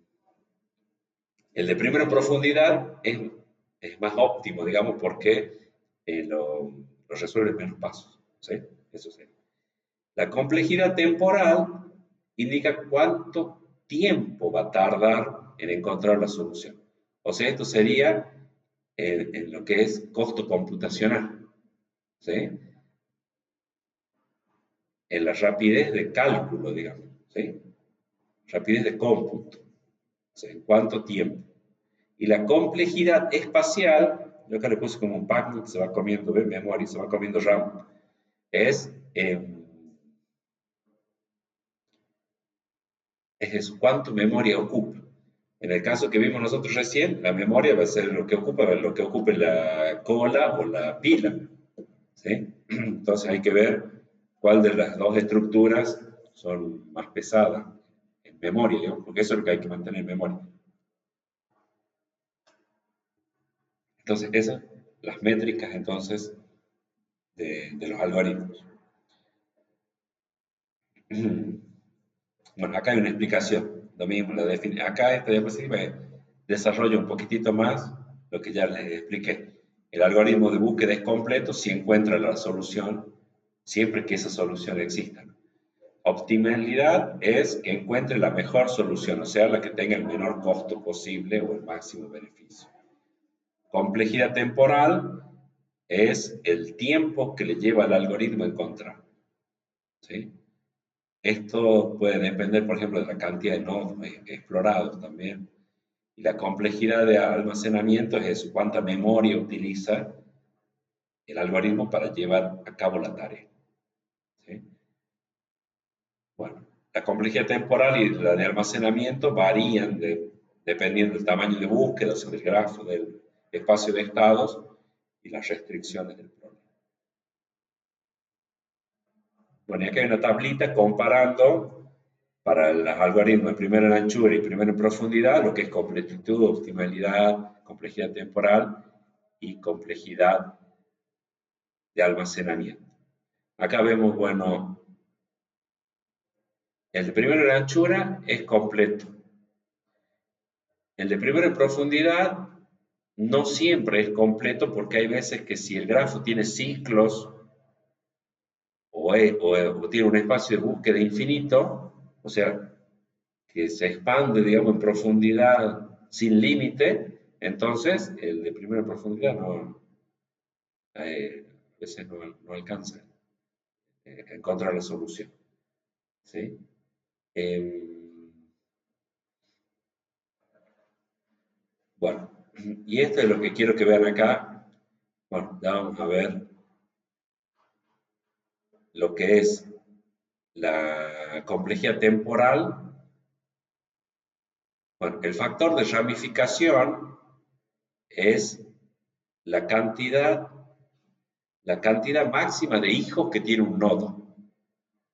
de primera profundidad es más óptimo, digamos, porque lo resuelve en menos pasos. ¿Sí? Eso sería. La complejidad temporal indica cuánto tiempo va a tardar en encontrar la solución. O sea, esto sería en lo que es costo computacional, ¿sí? En la rapidez de cálculo, digamos, ¿sí? Rapidez de cómputo, ¿sí? En cuánto tiempo. Y la complejidad espacial, yo acá le puse como un Pac-Man que se va comiendo memoria, se va comiendo RAM, es eso, cuánto memoria ocupa. En el caso que vimos nosotros recién, la memoria va a ser lo que ocupe la cola o la pila. ¿Sí? Entonces hay que ver cuál de las dos estructuras son más pesadas en memoria, digamos, porque eso es lo que hay que mantener en memoria. Entonces, esas las métricas entonces de los algoritmos. Bueno, acá hay una explicación. Lo mismo, acá esta diapositiva desarrolla un poquitito más lo que ya les expliqué. El algoritmo de búsqueda es completo si encuentra la solución, siempre que esa solución exista. Optimalidad es que encuentre la mejor solución, o sea, la que tenga el menor costo posible o el máximo beneficio. Complejidad temporal es el tiempo que le lleva al algoritmo a encontrar. ¿Sí? Esto puede depender, por ejemplo, de la cantidad de nodos explorados también. Y la complejidad de almacenamiento es eso, cuánta memoria utiliza el algoritmo para llevar a cabo la tarea. ¿Sí? Bueno, la complejidad temporal y la de almacenamiento varían dependiendo del tamaño de búsqueda, o sea, del grafo, del espacio de estados y las restricciones del problema. Bueno, y aquí hay una tablita comparando para los algoritmos primero en anchura y primero en profundidad, lo que es completitud, optimalidad, complejidad temporal y complejidad de almacenamiento. Acá vemos, bueno, el de primero en anchura es completo. El de primero en profundidad no siempre es completo porque hay veces que si el grafo tiene ciclos o tiene un espacio de búsqueda infinito, o sea, que se expande, digamos, en profundidad sin límite, entonces el de primera profundidad a veces no alcanza a encontrar la solución. ¿Sí? Bueno, y esto es lo que quiero que vean acá. Bueno, ya vamos a ver lo que es la complejidad temporal. Bueno, el factor de ramificación es la cantidad, la cantidad máxima de hijos que tiene un nodo.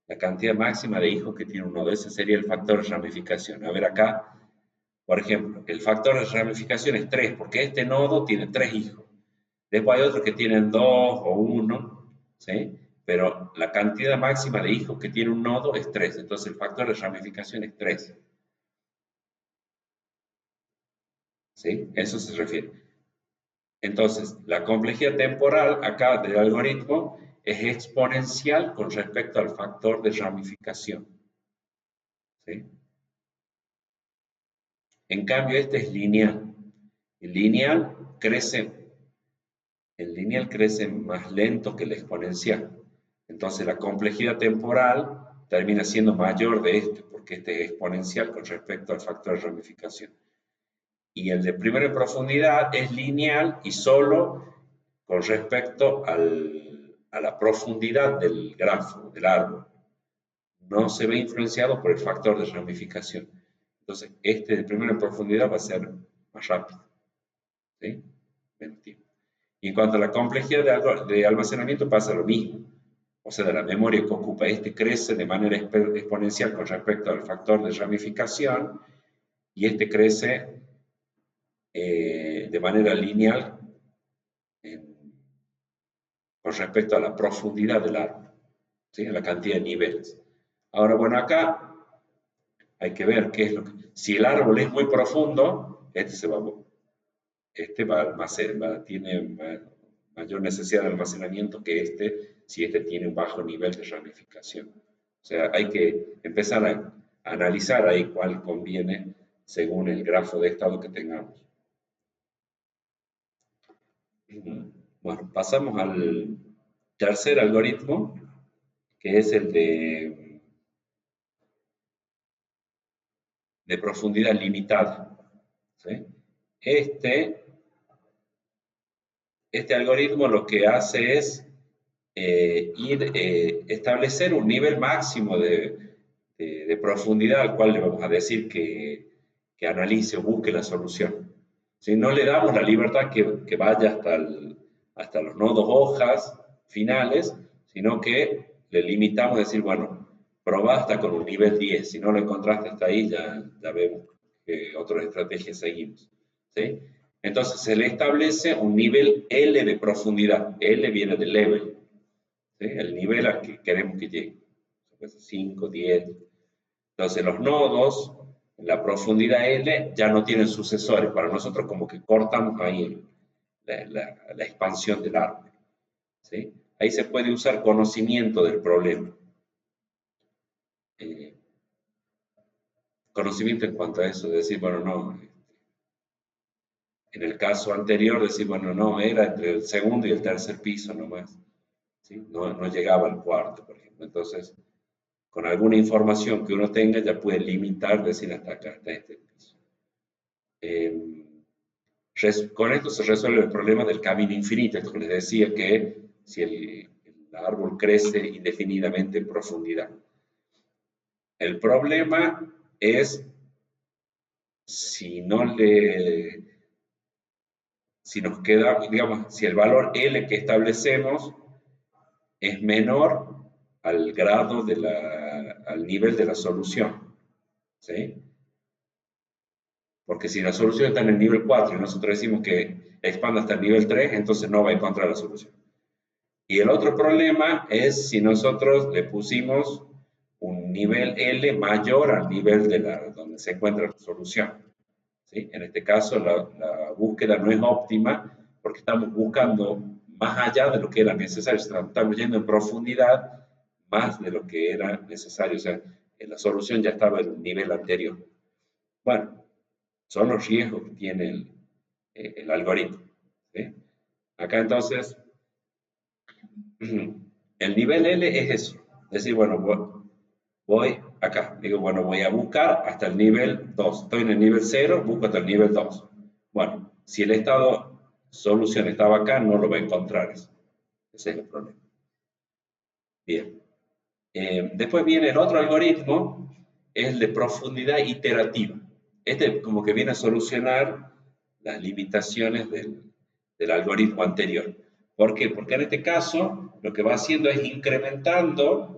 La cantidad máxima de hijos que tiene un nodo. Ese sería el factor de ramificación. A ver acá, por ejemplo, el factor de ramificación es 3, porque este nodo tiene 3 hijos. Después hay otros que tienen 2 o 1, ¿sí? Pero la cantidad máxima de hijos que tiene un nodo es 3. Entonces el factor de ramificación es 3. ¿Sí? Eso se refiere. Entonces, la complejidad temporal acá del algoritmo es exponencial con respecto al factor de ramificación. ¿Sí? En cambio, este es lineal. El lineal crece, el lineal crece más lento que el exponencial. Entonces, la complejidad temporal termina siendo mayor de este, porque este es exponencial con respecto al factor de ramificación. Y el de primera profundidad es lineal y solo con respecto a la profundidad del grafo, del árbol. No se ve influenciado por el factor de ramificación. Entonces, este de primera profundidad va a ser más rápido. ¿Sí? Menos tiempo. Y en cuanto a la complejidad de almacenamiento pasa lo mismo. O sea, de la memoria que ocupa este crece de manera exponencial con respecto al factor de ramificación y este crece de manera lineal con respecto a la profundidad del árbol, ¿sí? A la cantidad de niveles. Ahora, bueno, acá hay que ver qué es lo que... Si el árbol es muy profundo, este va a almacenar, tiene mayor necesidad de almacenamiento que este, si este tiene un bajo nivel de ramificación. O sea, hay que empezar a analizar ahí cuál conviene según el grafo de estado que tengamos. Bueno, pasamos al tercer algoritmo, que es el de profundidad limitada. ¿Sí? Este algoritmo lo que hace es establecer un nivel máximo de profundidad al cual le vamos a decir que analice o busque la solución. Si no le damos la libertad que vaya hasta los nodos hojas finales, sino que le limitamos a decir, bueno, probá hasta con un nivel 10. Si no lo encontraste hasta ahí, ya vemos que otras estrategias seguimos. ¿Sí? Entonces se le establece un nivel L de profundidad. L viene de level. ¿Sí? El nivel al que queremos que llegue. 5, 10. Entonces los nodos, en la profundidad L, ya no tienen sucesores. Para nosotros como que cortamos ahí la expansión del árbol. ¿Sí? Ahí se puede usar conocimiento del problema. Eh, conocimiento en cuanto a eso, de decir, bueno, no, en el caso anterior, decir, bueno, no, era entre el segundo y el tercer piso nomás. ¿Sí? No llegaba al cuarto, por ejemplo. Entonces, con alguna información que uno tenga, ya puede limitar, decir, hasta acá, hasta este piso. Con esto se resuelve el problema del camino infinito. Esto que les decía que si el árbol crece indefinidamente en profundidad. El problema es si no le, si nos queda, digamos, si el valor L que establecemos es menor al grado al nivel de la solución. ¿Sí? Porque si la solución está en el nivel 4 y nosotros decimos que expanda hasta el nivel 3, entonces no va a encontrar la solución. Y el otro problema es si nosotros le pusimos un nivel L mayor al nivel donde se encuentra la solución. ¿Sí? En este caso, la búsqueda no es óptima porque estamos buscando más allá de lo que era necesario. Estamos yendo en profundidad más de lo que era necesario. O sea, la solución ya estaba en un nivel anterior. Bueno, son los riesgos que tiene el algoritmo. ¿Sí? Acá entonces, el nivel L es eso. Es decir, bueno, voy acá. Digo, bueno, voy a buscar hasta el nivel 2. Estoy en el nivel 0, busco hasta el nivel 2. Bueno, si el estado solución estaba acá, no lo va a encontrar eso. Ese es el problema. Bien. Después viene el otro algoritmo, es el de profundidad iterativa. Este como que viene a solucionar las limitaciones del algoritmo anterior. ¿Por qué? Porque en este caso lo que va haciendo es incrementando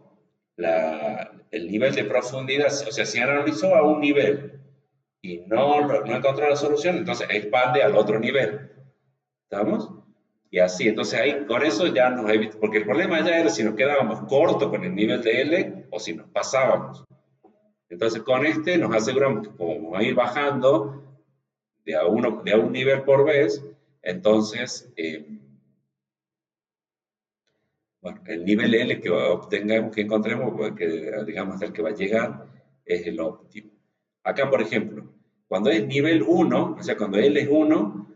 el nivel de profundidad. O sea, si analizó a un nivel y no encontró la solución, entonces expande al otro nivel. ¿Estamos? Y así, entonces ahí con eso ya nos evita, porque el problema ya era si nos quedábamos cortos con el nivel de L o si nos pasábamos. Entonces con este nos aseguramos que como vamos a ir bajando de a un nivel por vez, entonces, bueno, el nivel L que obtengamos, que encontremos, pues, que digamos el que va a llegar, es el óptimo. Acá, por ejemplo, cuando es nivel 1, o sea, cuando L es 1,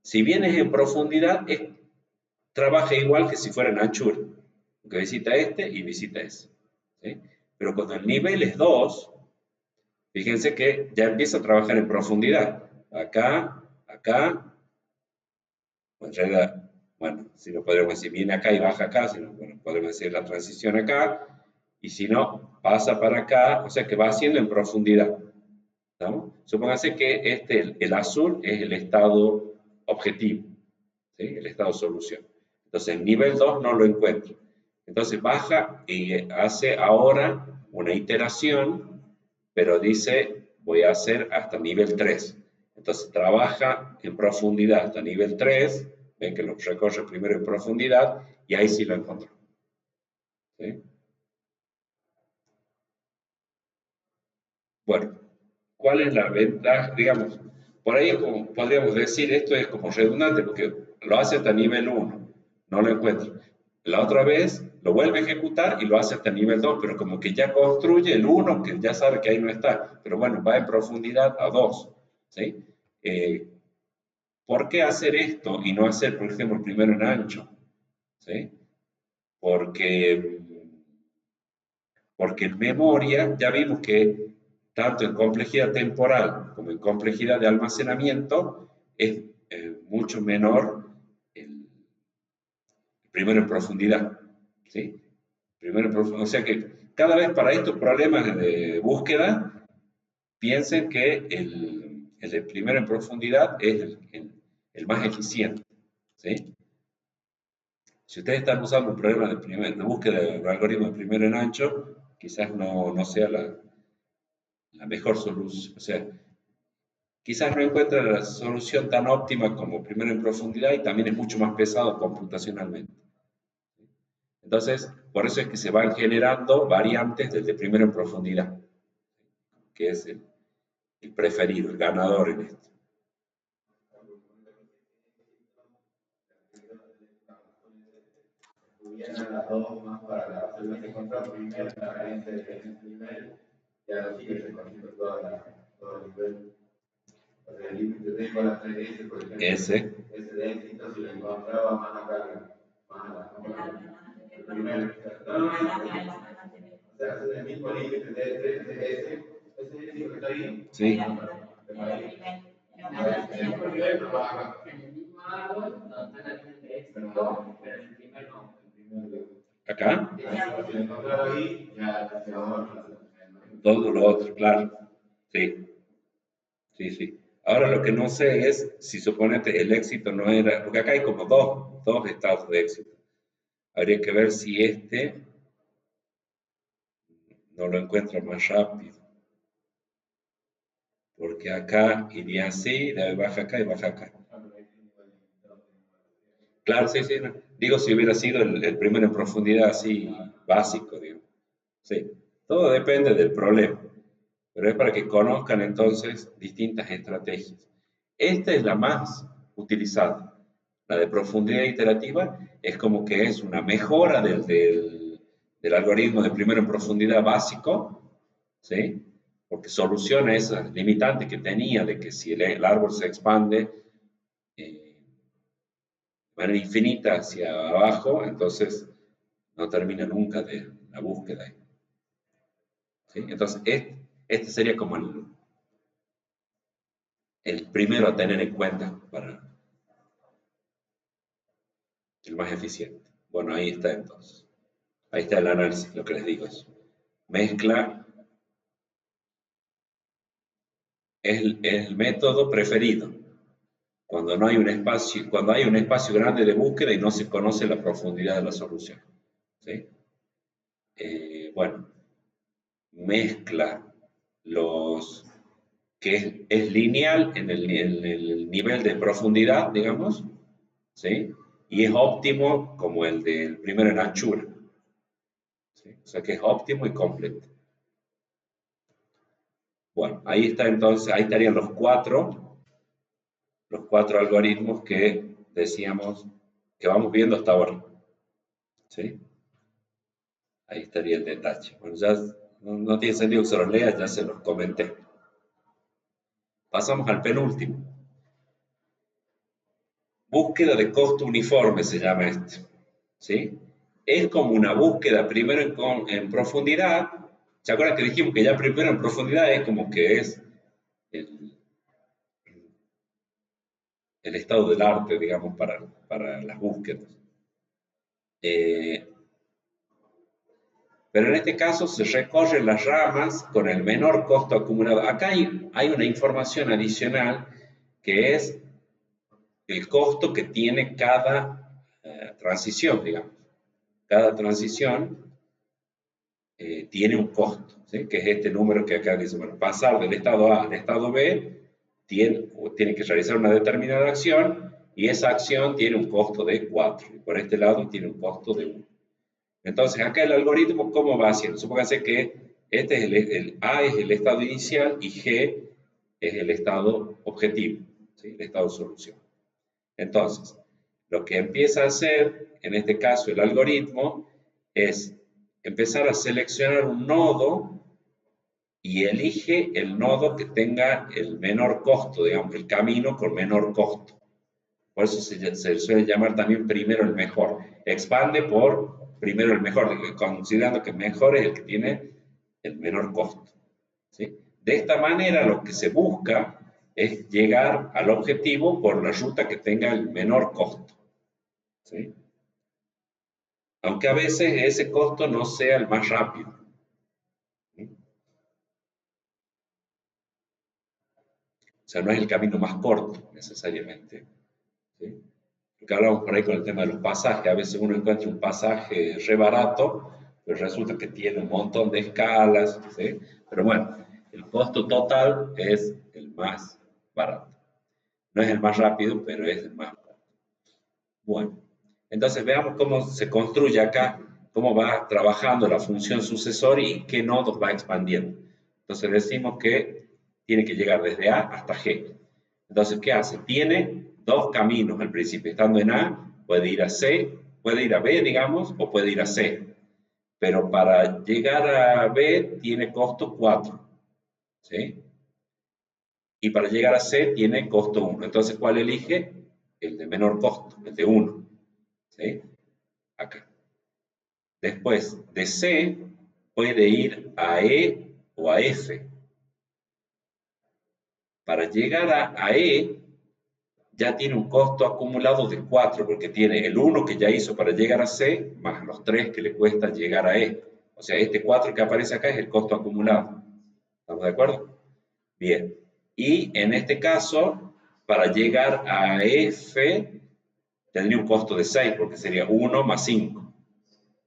si bien es en profundidad, trabaja igual que si fuera en anchura, que visita este y visita ese. ¿Sí? Pero cuando el nivel es 2, fíjense que ya empieza a trabajar en profundidad. Acá, acá, en realidad, bueno, si no podríamos decir viene acá y baja acá, sino, bueno, podemos decir la transición acá, y si no, pasa para acá, o sea que va haciendo en profundidad. ¿Estamos? Supóngase que el azul es el estado objetivo, ¿sí? El estado solución. Entonces, el nivel 2 no lo encuentra. Entonces, baja y hace ahora una iteración, pero dice, voy a hacer hasta nivel 3. Entonces, trabaja en profundidad hasta nivel 3, ven que lo recorre primero en profundidad, y ahí sí lo encontró. ¿Sí? Bueno, ¿cuál es la ventaja? Digamos, por ahí como, podríamos decir, esto es como redundante, porque lo hace hasta nivel 1, no lo encuentra. La otra vez lo vuelve a ejecutar y lo hace hasta nivel 2, pero como que ya construye el 1, que ya sabe que ahí no está. Pero bueno, va en profundidad a 2. ¿Sí? Eh, ¿Por qué hacer esto y no hacer, por ejemplo, el primero en ancho? ¿Sí? Porque Porque en memoria ya vimos que tanto en complejidad temporal como en complejidad de almacenamiento es mucho menor el primero en profundidad. ¿Sí? Primero en profundidad. O sea que cada vez para estos problemas de búsqueda, piensen que el de primero en profundidad es el más eficiente. ¿Sí? Si ustedes están usando un problema de búsqueda de un algoritmo de primero en ancho, quizás no sea la mejor solución. O sea, quizás no encuentra la solución tan óptima como primero en profundidad y también es mucho más pesado computacionalmente. Entonces, por eso es que se van generando variantes del de primero en profundidad, que es el preferido, el ganador en esto. Hubiera las dos más para hacerlo que encontrar primero la carencia de ese nivel, ya lo sigue recorriendo todo el nivel. O sea, el límite de con la 3S, por ejemplo, ese de éxito, si lo encontraba más acá, más el primero. No, no, o sea, es el mismo límite de ese éxito que está ahí. Sí. En el mismo nivel, pero más acá. En el mismo árbol, donde está la línea de éxito, pero en el primer no. ¿Acá? Si lo encontraba ahí, ya se va a Todo lo otro, claro. Sí, sí, sí. Ahora lo que no sé es si suponete el éxito no era, porque acá hay como dos estados de éxito. Habría que ver si este no lo encuentra más rápido. Porque acá iría así, de ahí baja acá y baja acá. Claro, sí, sí. No. Digo, si hubiera sido el primero en profundidad así básico, digo. Sí, todo depende del problema. Pero es para que conozcan entonces distintas estrategias. Esta es la más utilizada. La de profundidad iterativa es como que es una mejora del algoritmo de primero en profundidad básico, ¿sí? Porque soluciona esa limitante que tenía de que si el árbol se expande de manera infinita hacia abajo, entonces no termina nunca de la búsqueda. ¿Sí? Entonces, este sería como el primero a tener en cuenta para el más eficiente. Bueno, ahí está entonces. Ahí está el análisis, lo que les digo es. Mezcla es el método preferido cuando no hay un espacio, cuando hay un espacio grande de búsqueda y no se conoce la profundidad de la solución. ¿Sí? Bueno, mezcla los que es lineal en el nivel de profundidad, digamos, ¿sí? Y es óptimo como el del primero en anchura, ¿sí? O sea que es óptimo y completo. Bueno, ahí está entonces, ahí estarían los cuatro algoritmos que decíamos que vamos viendo hasta ahora, ¿sí? Ahí estaría el detalle. Bueno, ya no tiene sentido que se los lea, ya se los comenté. Pasamos al penúltimo. Búsqueda de costo uniforme se llama esto, ¿sí? Es como una búsqueda primero en profundidad. ¿Se acuerdan que dijimos que ya primero en profundidad es como que es el, el estado del arte, digamos, para las búsquedas? Eh, pero en este caso se recorren las ramas con el menor costo acumulado. Acá hay una información adicional que es el costo que tiene cada transición, digamos. Cada transición tiene un costo, ¿sí? Que es este número que acá dice, bueno, pasar del estado A al estado B tiene que realizar una determinada acción y esa acción tiene un costo de 4 y por este lado tiene un costo de 1. Entonces, acá el algoritmo, ¿cómo va haciendo? Supónganse que este es el A es el estado inicial y G es el estado objetivo, ¿sí? El estado de solución. Entonces, lo que empieza a hacer, en este caso el algoritmo, es empezar a seleccionar un nodo y elige el nodo que tenga el menor costo, digamos, el camino con menor costo. Por eso se suele llamar también primero el mejor. Expande por primero el mejor, considerando que mejor es el que tiene el menor costo, ¿sí? De esta manera lo que se busca es llegar al objetivo por la ruta que tenga el menor costo, ¿sí? Aunque a veces ese costo no sea el más rápido, ¿sí? O sea, no es el camino más corto necesariamente, ¿sí? Porque hablamos por ahí con el tema de los pasajes. A veces uno encuentra un pasaje re barato, pero resulta que tiene un montón de escalas, ¿sí? Pero bueno, el costo total es el más barato. No es el más rápido, pero es el más barato. Bueno, entonces veamos cómo se construye acá, cómo va trabajando la función sucesor y qué nodos va expandiendo. Entonces decimos que tiene que llegar desde A hasta G. Entonces, ¿qué hace? Tiene dos caminos al principio. Estando en A, puede ir a C, puede ir a B, digamos, o puede ir a C. Pero para llegar a B tiene costo 4, ¿sí? Y para llegar a C tiene costo 1. Entonces, ¿cuál elige? El de menor costo, el de 1, ¿sí? Acá. Después, de C puede ir a E o a F. Para llegar a E ya tiene un costo acumulado de 4, porque tiene el 1 que ya hizo para llegar a C, más los 3 que le cuesta llegar a E. O sea, este 4 que aparece acá es el costo acumulado. ¿Estamos de acuerdo? Bien. Y en este caso, para llegar a F, tendría un costo de 6, porque sería 1 más 5.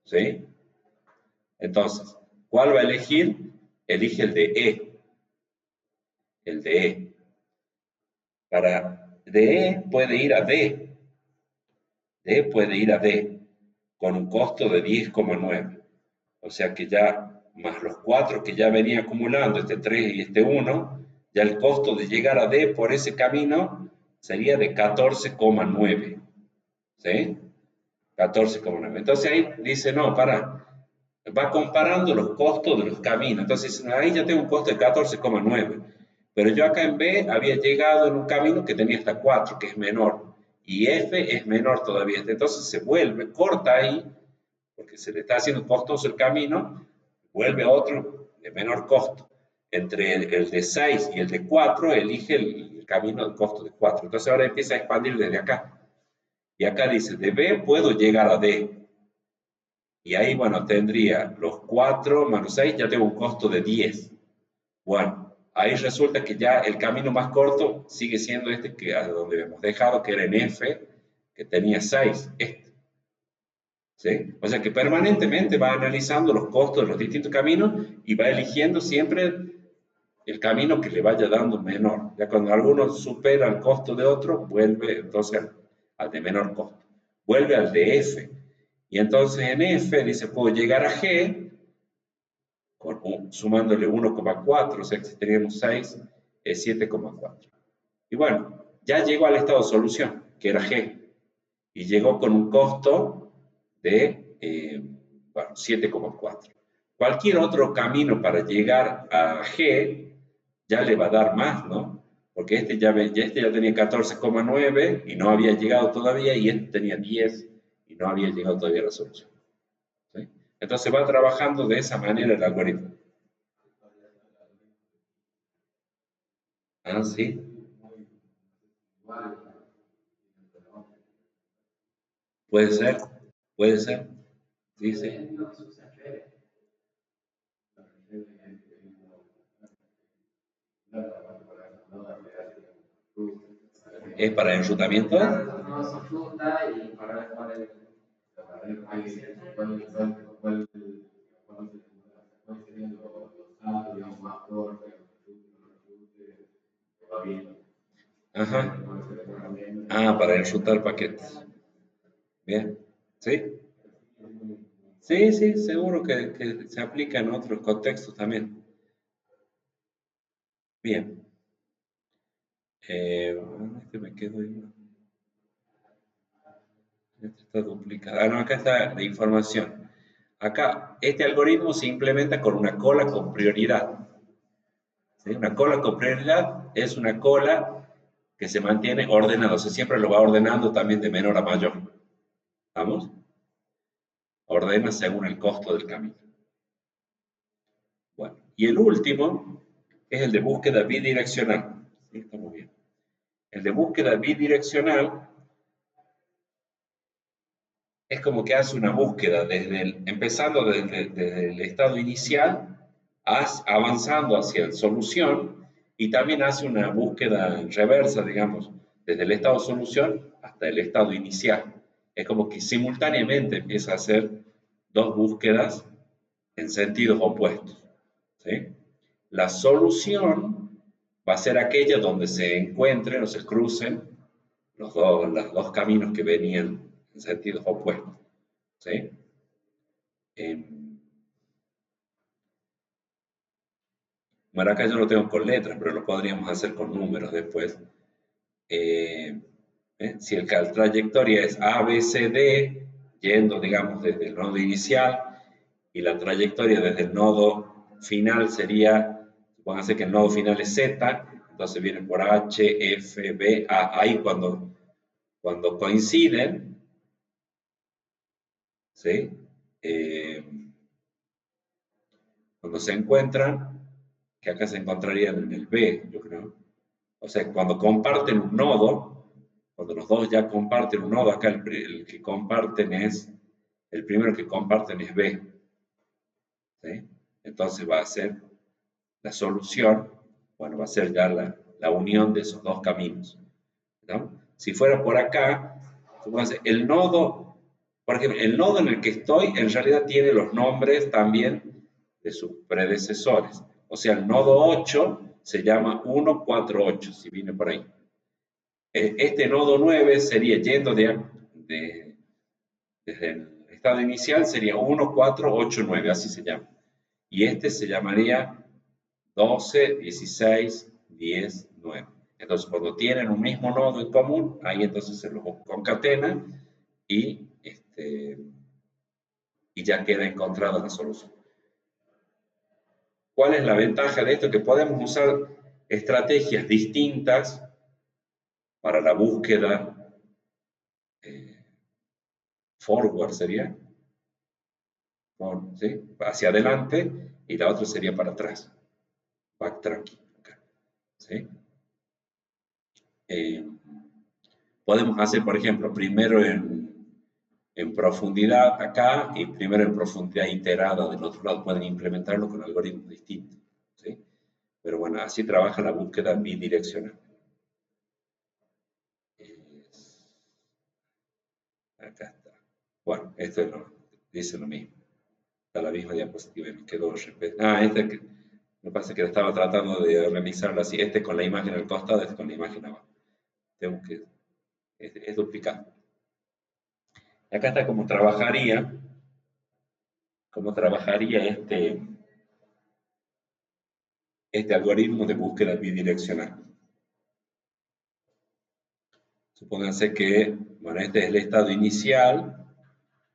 ¿Sí? Entonces, ¿cuál va a elegir? Elige el de E. El de E. De E puede ir a D. D puede ir a D con un costo de 10,9. O sea que ya, más los 4 que ya venía acumulando, este 3 y este 1, ya el costo de llegar a D por ese camino sería de 14,9. ¿Sí? 14,9. Entonces ahí dice, no, va comparando los costos de los caminos. Entonces ahí ya tengo un costo de 14,9. Pero yo acá en B había llegado en un camino que tenía hasta 4, que es menor. Y F es menor todavía. Entonces se vuelve, corta ahí, porque se le está haciendo costoso el camino, vuelve a otro de menor costo. Entre el de 6 y el de 4, elige el el camino de costo de 4. Entonces ahora empieza a expandir desde acá. Y acá dice, de B puedo llegar a D. Y ahí, bueno, tendría los 4 menos 6, ya tengo un costo de 10. Bueno, ahí resulta que ya el camino más corto sigue siendo este que a donde hemos dejado, que era en F, que tenía 6, este. ¿Sí? O sea que permanentemente va analizando los costos de los distintos caminos y va eligiendo siempre el camino que le vaya dando menor. Ya cuando alguno supera el costo de otro, vuelve entonces al de menor costo. Vuelve al de F. Y entonces en F dice, puedo llegar a G sumándole 1,4, o sea que si teníamos 6, es 7,4. Y bueno, ya llegó al estado de solución, que era G, y llegó con un costo de bueno, 7,4. Cualquier otro camino para llegar a G ya le va a dar más, ¿no? Porque este ya tenía 14,9 y no había llegado todavía, y este tenía 10 y no había llegado todavía a la solución. ¿Sí? Entonces va trabajando de esa manera el algoritmo. Ah, sí. Puede ser, puede ser. Sí, sí. ¿Es para enrutamiento? Ajá. Ah, para enrutar paquetes. Bien. ¿Sí? Sí, sí, seguro que se aplica en otros contextos también. Bien. Este me quedo ahí. Este está duplicado. Ah, no, acá está la información. Acá, este algoritmo se implementa con una cola con prioridad. ¿Sí? Una cola con prioridad es una cola que se mantiene ordenada, o sea, siempre lo va ordenando también de menor a mayor. ¿Vamos? Ordena según el costo del camino. Bueno, y el último es el de búsqueda bidireccional. ¿Sí? Está muy bien. El de búsqueda bidireccional es como que hace una búsqueda empezando desde el estado inicial, avanzando hacia la solución, y también hace una búsqueda reversa, digamos, desde el estado solución hasta el estado inicial. Es como que simultáneamente empieza a hacer dos búsquedas en sentidos opuestos. ¿Sí? La solución va a ser aquella donde se encuentren o se crucen los dos caminos que venían en sentidos opuestos. ¿Sí? Bueno, acá yo lo tengo con letras, pero lo podríamos hacer con números después. Eh, si la trayectoria es A, B, C, D, yendo, digamos, desde el nodo inicial, y la trayectoria desde el nodo final sería, supóngase que el nodo final es Z, entonces viene por H, F, B, A. Ahí cuando coinciden, ¿sí? Cuando se encuentran, que acá se encontrarían en el B, yo creo. O sea, cuando comparten un nodo, cuando los dos ya comparten un nodo, acá el que comparten el primero que comparten es B. ¿Sí? Entonces va a ser la solución, bueno, va a ser ya la unión de esos dos caminos. ¿No? Si fuera por acá, el nodo, por ejemplo, el nodo en el que estoy en realidad tiene los nombres también de sus predecesores. O sea, el nodo 8 se llama 148, si viene por ahí. Este nodo 9 sería yendo desde el estado inicial, sería 1489, así se llama. Y este se llamaría 12, 16, 10, 9. Entonces, cuando tienen un mismo nodo en común, ahí entonces se los concatenan y, y ya queda encontrada la solución. ¿Cuál es la ventaja de esto? Que podemos usar estrategias distintas para la búsqueda forward, sería, ¿sí? Hacia adelante, y la otra sería para atrás, backtracking. ¿Sí? podemos hacer, por ejemplo, primero en profundidad acá y primero en profundidad iterada del otro lado. Pueden implementarlo con algoritmos distintos, ¿sí? Pero bueno, así trabaja la búsqueda bidireccional. Acá está. Bueno, esto dice lo mismo. Está la misma diapositiva y me quedó este que me pasa que estaba tratando de realizarlo así. Este con la imagen al costado, este con la imagen abajo. Tengo que, es duplicado. Acá está cómo trabajaría este algoritmo de búsqueda bidireccional. Supónganse que, bueno, este es el estado inicial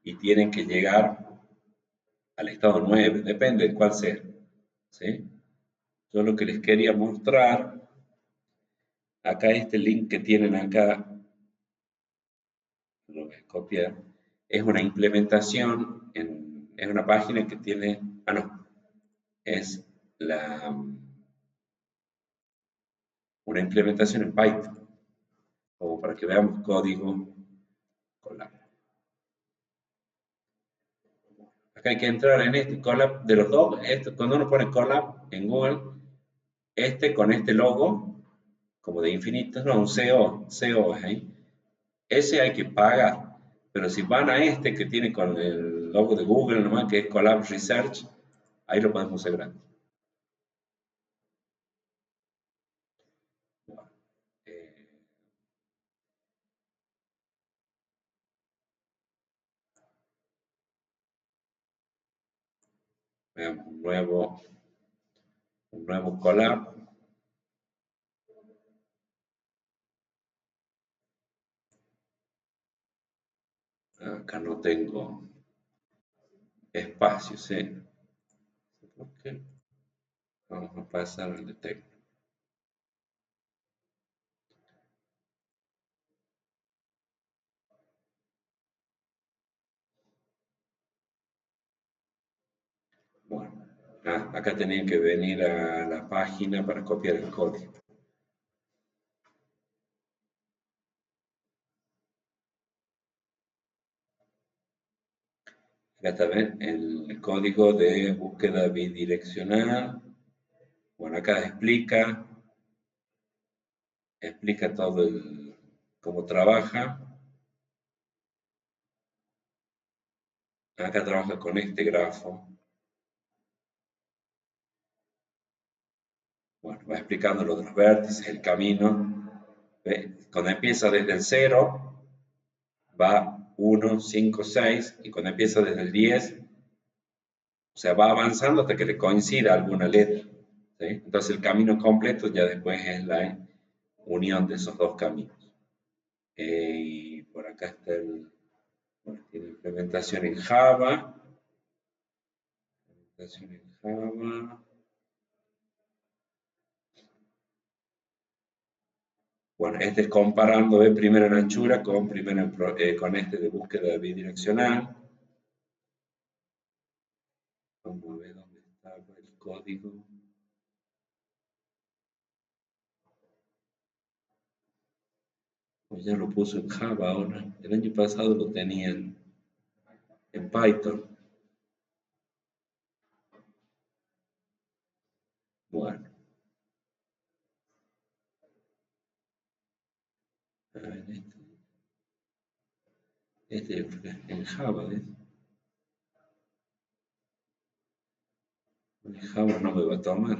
y tienen que llegar al estado 9, depende de cuál sea, ¿sí? Yo lo que les quería mostrar, acá este link que tienen acá, lo voy a copiar, es una implementación, es una página que tiene, es una implementación en Python, como para que veamos código Colab. Acá hay que entrar en este Colab de los dos, cuando uno pone Colab en Google, con este logo, como de infinitos, no, un CO es ahí, ese hay que pagar, pero si van a este que tiene con el logo de Google nomás, que es Colab Research, ahí lo podemos usar gratis. Veamos un nuevo Colab. Acá no tengo espacio, ¿sí? ¿Por qué? Vamos a pasar al de texto. Bueno, acá tenían que venir a la página para copiar el código. Acá está, ¿ven? El código de búsqueda bidireccional. Bueno, acá explica todo cómo trabaja. Acá trabaja con este grafo. Bueno, va explicando lo de los vértices, el camino. ¿Ve? Cuando empieza desde el 0, va 1, 5, 6, y cuando empieza desde el 10, o sea, va avanzando hasta que le coincida alguna letra, ¿sí? Entonces el camino completo ya después es la unión de esos dos caminos. Y por acá está tiene implementación en Java. Bueno, este es comparando primero en anchura con este de búsqueda bidireccional. Vamos a ver dónde está el código. Pues ya lo puso en Java ahora. El año pasado lo tenía en Python. Bueno. A ver, este en Java, ¿ves? En Java no me va a tomar.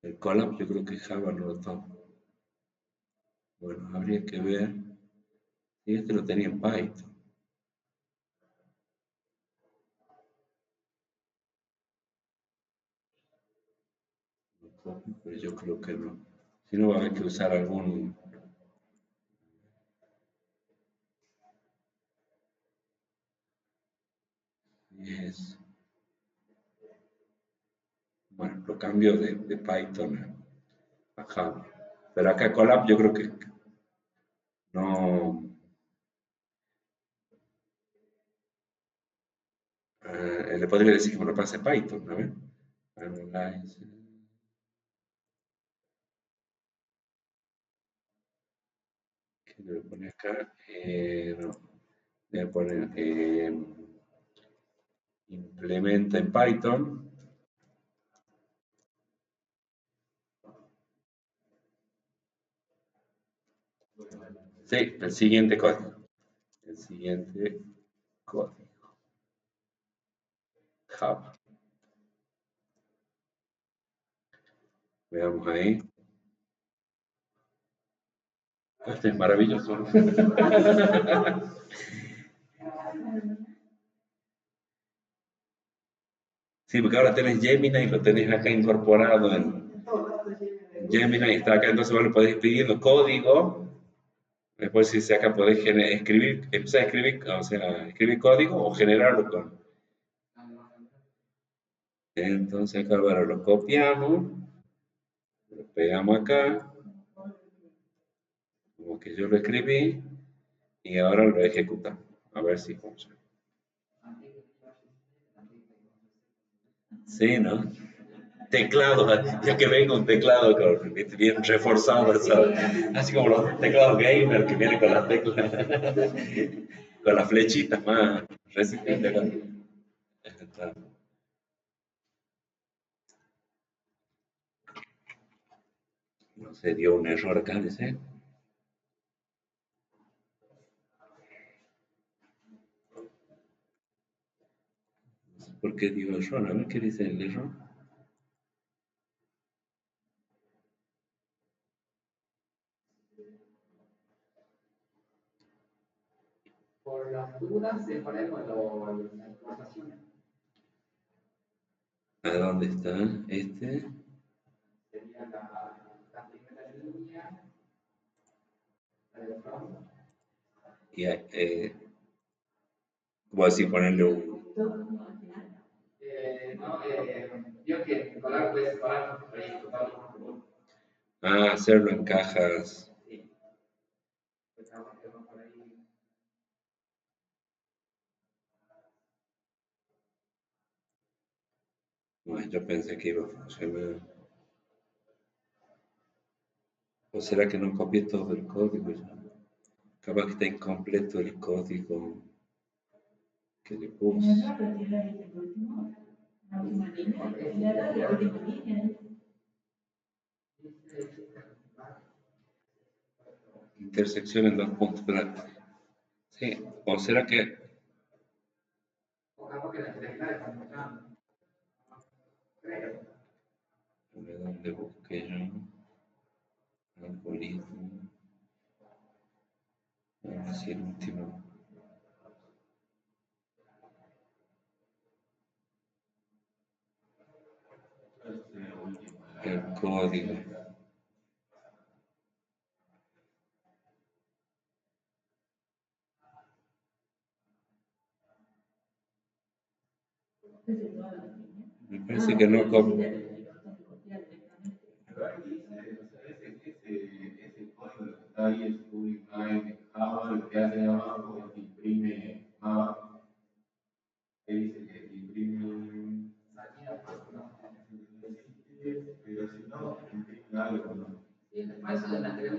El Colab yo creo que Java no lo toma. Bueno, habría que ver. Y este lo tenía en Python. Pero yo creo que no. Si no, va a haber que usar algún. Yes. Bueno, lo cambio de Python a Java. Pero acá Colab yo creo que no. Le podría decir que me lo pase Python, ¿no? Analyze. le voy a poner acá, no, le voy a poner implementa en Python. Sí, el siguiente código. El siguiente código. Java. Veamos ahí. Este es maravilloso. Sí, porque ahora tenés Gemini y lo tenés acá incorporado en Gemini, está acá, entonces vos le podés ir pidiendo código. Después, si acá podés escribir, empezar a escribir, o sea, escribir código o generarlo con. Entonces acá ahora lo copiamos, lo pegamos acá, como que yo lo escribí, y ahora lo ejecutamos. A ver si funciona. Sí, ¿no? Teclado, ya que venga un teclado bien reforzado, ¿sabes? Así como los teclados gamer que vienen con las teclas, con las flechitas más resistentes. No sé, dio un error acá, dice. No sé por qué dio error, a ver qué dice el error. Por las dudas, separemos la información. ¿A dónde está? Este. Sería la primera línea, la de front. Y voy a decir ponerle un. No, yo que Nicolás puede separar por ahí total. Hacerlo en cajas. Sí. Pues ahora que va por ahí. Bueno, yo pensé que iba a funcionar. ¿O será que no copié todo el código ya? Capaz que está incompleto el código que le puse. Intersección en dos puntos. Pero, sí, o será que. O capaz que la selección está mostrando. Creo. A ver dónde busqué yo. Algoritmo. Vamos a decir el último. El código. Me parece que no copié. Ese código que está ahí es public line en Java, lo que hace abajo es que imprime Java, que dice que imprime pero si no, imprime algo, ¿no?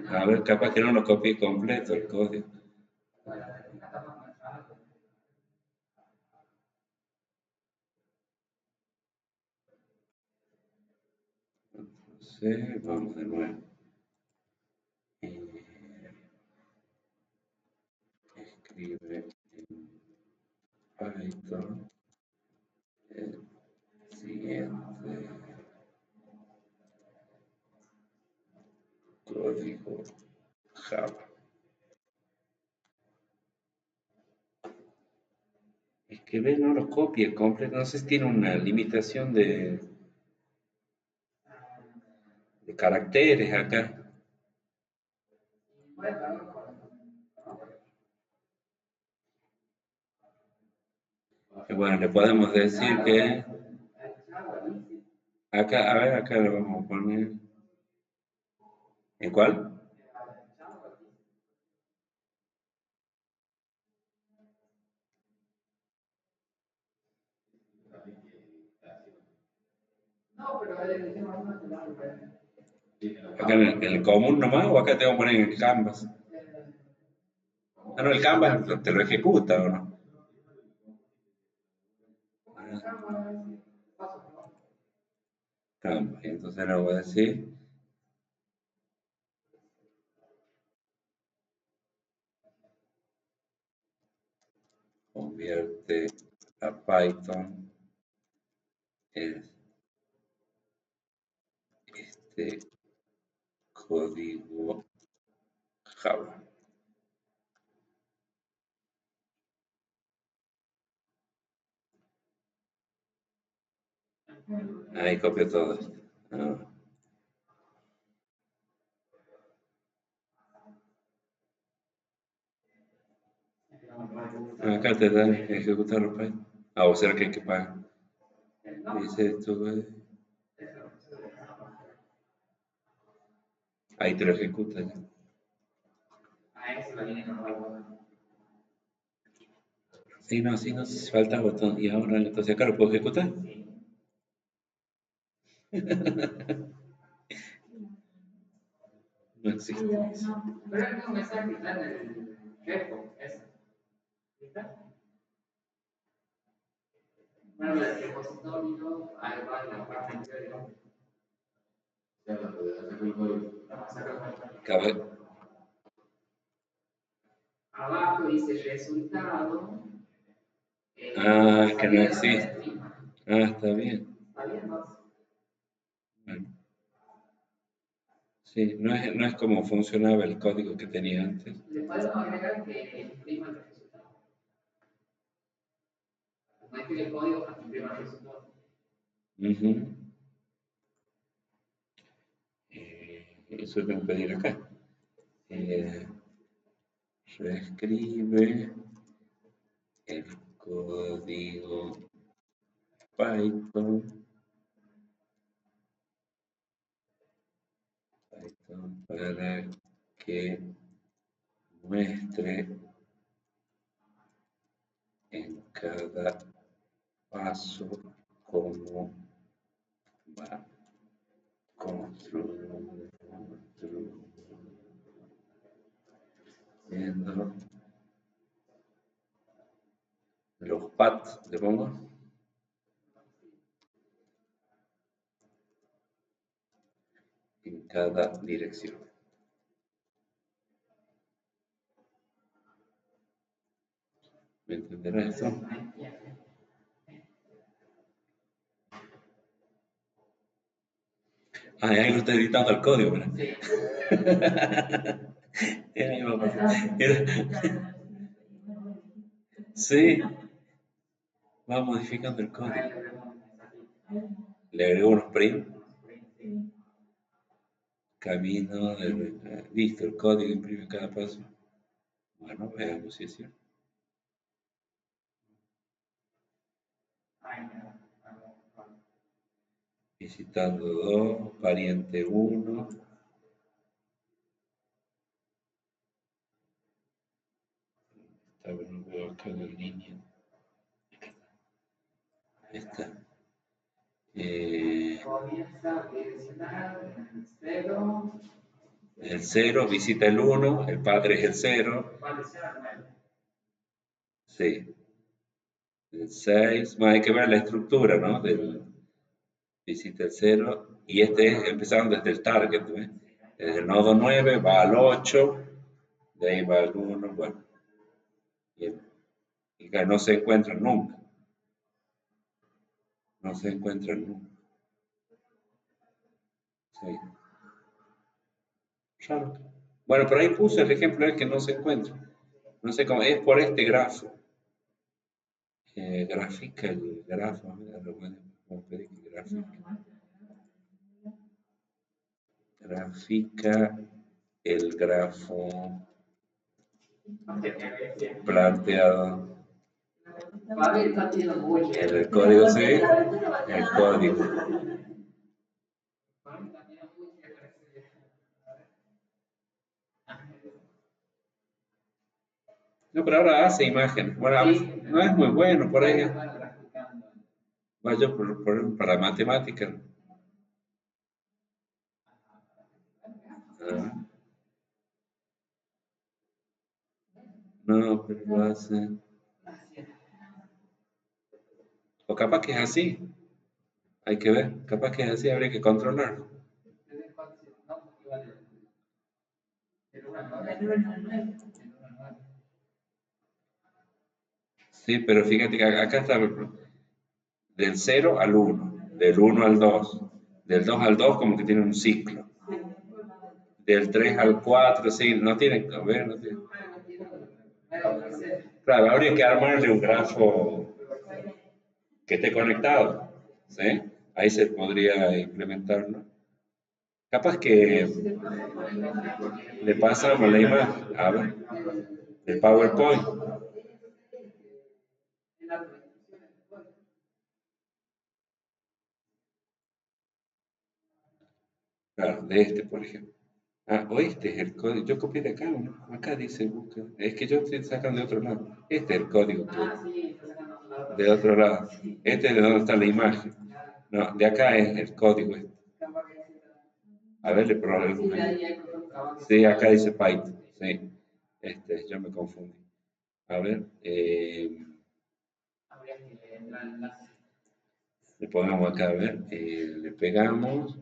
A ver, capaz que no lo copié completo el código. Entonces, vamos de nuevo. Escribe en Python el siguiente código Java. Es que ve, no lo copie completo, no sé si tiene una limitación de caracteres acá. Y bueno, le podemos decir que acá, a ver, acá le vamos a poner. ¿En cuál? ¿Acá en el común nomás o acá tengo que poner en el canvas? Ah, no, el Canvas te lo ejecuta, ¿o no? Canvas, entonces le voy a decir, convierte a Python este código Java. Ahí copio todo esto. Ah. Acá te da ejecutar los Python. Ah, o será que hay que pagar. Dice esto, ahí te lo ejecuta ya. Sí, no, sí, no se falta botón. Y ahora, entonces acá lo puedo ejecutar. No existe. Pero es un mensaje que está en el repo, ese. Bueno, el repositorio, ahí va en la parte inferior. Abajo dice resultado. Ah, que no existe. Ah, está bien. Está bien, ¿no? Bueno, sí, no es como funcionaba el código que tenía antes. Le podemos agregar que imprima el resultado. No es que el código imprima el resultado. Eso tengo que pedir acá. Reescribe el código Python para que muestre en cada paso cómo va construyendo los paths, le pongo, en cada dirección. ¿Me entenderá esto? Ah, ahí lo está editando el código, ¿verdad? Ahí va a pasar. Sí, va modificando el código. Le agrego unos print. Camino, listo, el código imprime cada paso. Bueno, veamos si es cierto. Visitando 2, pariente 1. Está bueno, veo acá la línea. Ahí está. El 0 visita el 1, el padre es el 0. Sí. El 6, bueno, hay que ver la estructura, ¿no? Visita el 0. Y este es, empezaron desde el target, ¿ves? Desde el nodo 9 va al 8, de ahí va al 1, bueno. Y que no se encuentran nunca. No se encuentran nunca. Sí. Raro. Bueno, por ahí puse el ejemplo de que no se encuentra. No sé cómo, es por este grafo. Grafica el grafo. Vamos a pedir que grafica el grafo planteado. En el código, sí. El código. No, pero ahora hace imagen. Bueno, no es muy bueno por ahí. Vaya para matemática. No, pero lo hace. O capaz que es así. Hay que ver. Capaz que es así, habría que controlarlo. Sí, pero fíjate que acá está del 0 al 1, del 1 al 2, del 2 al 2 como que tiene un ciclo. Del 3 al 4, sí, no tiene, a ver, no tiene. Claro, habría que armarle un grafo que esté conectado, ¿sí? Ahí se podría implementar, ¿no? Capaz que le pasamos la imagen, a ver, del PowerPoint. Claro, de este, por ejemplo. Ah, o este es el código. Yo copié de acá, ¿no? Acá dice busca. Es que yo estoy sacando de otro lado. Este es el código. De otro lado. Este es de donde está la imagen. No, de acá es el código. A ver, le probamos. Sí, acá dice Python. Sí. Yo me confundí. A ver. Le ponemos acá, a ver. Le pegamos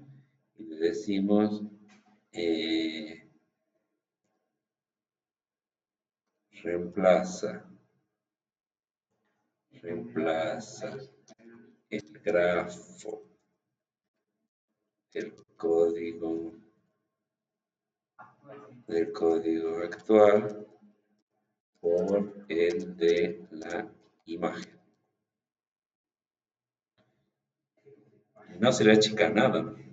y le decimos. Reemplaza el grafo, el código del código actual por el de la imagen. No se le achica nada, ¿no?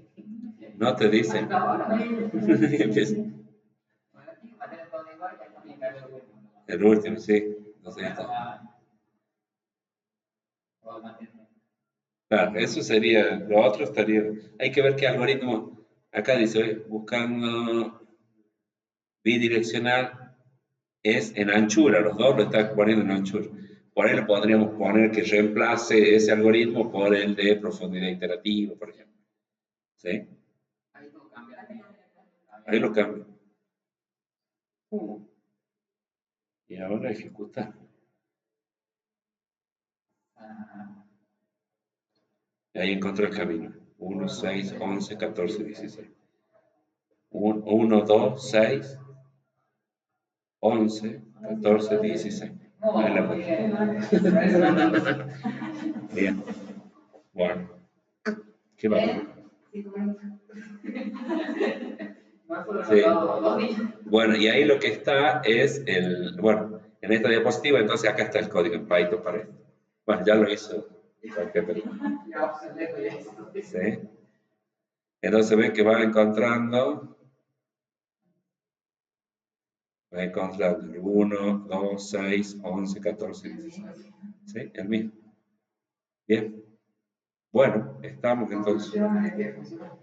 No te dicen. El último, sí. Entonces está. Claro, eso sería, lo otro estaría, hay que ver qué algoritmo, acá dice, buscando bidireccional es en anchura, los dos lo están poniendo en anchura. Por ahí le podríamos poner que reemplace ese algoritmo por el de profundidad iterativa, por ejemplo. ¿Sí? Ahí lo cambio. Y ahora ejecutar. Ahí encontré el camino. 1, 6, 11, 14, 16. 1, 2, 6, 11, 14, 16. Ahí la puse. Bien. Bueno. ¿Qué va a poner? Sí. Bueno, y ahí lo que está es el, bueno, en esta diapositiva, entonces acá está el código en Python para esto. Bueno, ya lo hizo cualquier persona. ¿Sí? Entonces ven que va encontrando el 1, 2, 6, 11, 14, 16. ¿Sí? El mismo. Bien. Bueno, estamos entonces.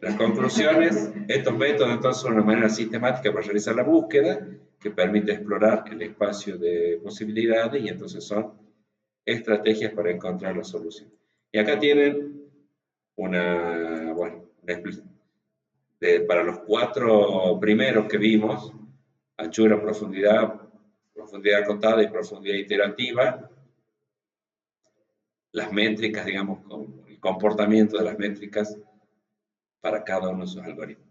Las conclusiones, estos métodos entonces son una manera sistemática para realizar la búsqueda que permite explorar el espacio de posibilidades y entonces son estrategias para encontrar la solución. Y acá tienen una, bueno, para los 4 primeros que vimos, anchura, profundidad, profundidad acotada y profundidad iterativa, las métricas, digamos, el comportamiento de las métricas para cada uno de sus algoritmos.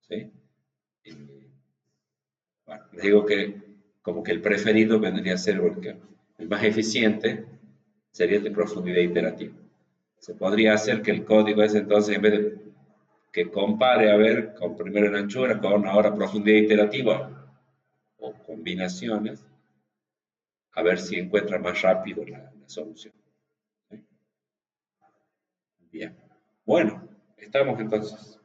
¿Sí? Bueno, les digo que como que el preferido vendría a ser porque el más eficiente sería el de profundidad iterativa. Se podría hacer que el código ese entonces, en vez de que compare, a ver, con primero en anchura, con ahora profundidad iterativa o combinaciones, a ver si encuentra más rápido la solución. ¿Sí? Bien. Bueno, estamos entonces.